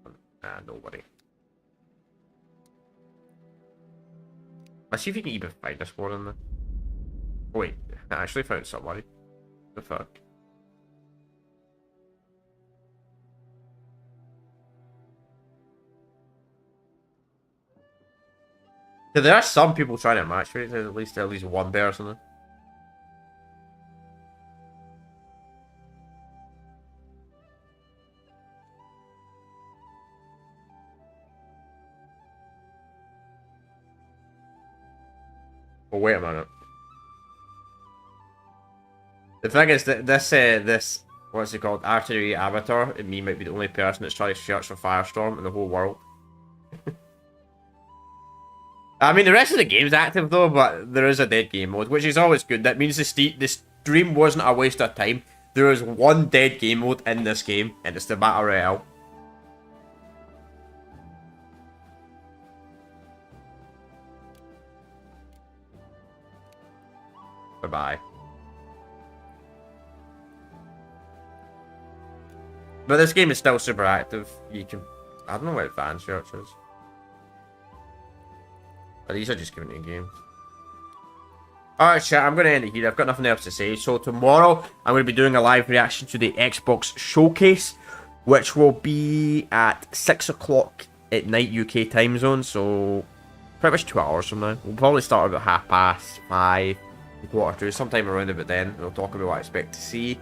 one. Nah, nobody. Let's see if you can even find a squad in there. Oh, wait, I actually found somebody. The fuck? So there are some people trying to match for it. There's at least one person there. Oh, wait a minute. The thing is that this what's it called, artillery avatar, and me might be the only person that's trying to search for Firestorm in the whole world. I mean, the rest of the game's active though, but there is a dead game mode, which is always good. That means the stream wasn't a waste of time. There is one dead game mode in this game, and it's the Battle Royale. Bye-bye. But this game is still super active. You can... I don't know what advanced search is. But these are just giving you games. Alright, chat, I'm going to end it here. I've got nothing else to say. So tomorrow, I'm going to be doing a live reaction to the Xbox Showcase, which will be at 6 o'clock at night UK time zone. So, pretty much 2 hours from now. We'll probably start about 5:30, 1:45, sometime around about then. We'll talk about what I expect to see.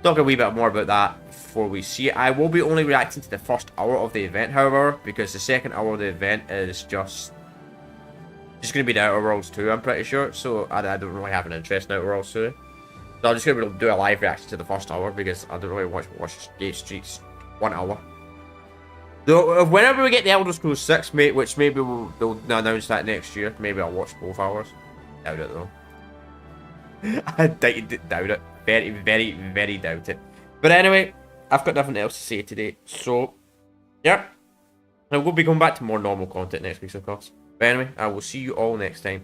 Talk a wee bit more about that before we see it. I will be only reacting to the first hour of the event, however, because the second hour of the event is just going to be the Outer Worlds 2, I'm pretty sure. So I don't really have an interest in Outer Worlds 2. So I'm just going to do a live reaction to the first hour because I don't really watch Gate Streets 1 hour. Though whenever we get the Elder Scrolls 6, mate, which maybe they'll announce that next year, maybe I'll watch both hours. Doubt it though. I doubt it. Very, very, very doubt it. But anyway, I've got nothing else to say today. So, yeah. I will be going back to more normal content next week, of course. But anyway, I will see you all next time.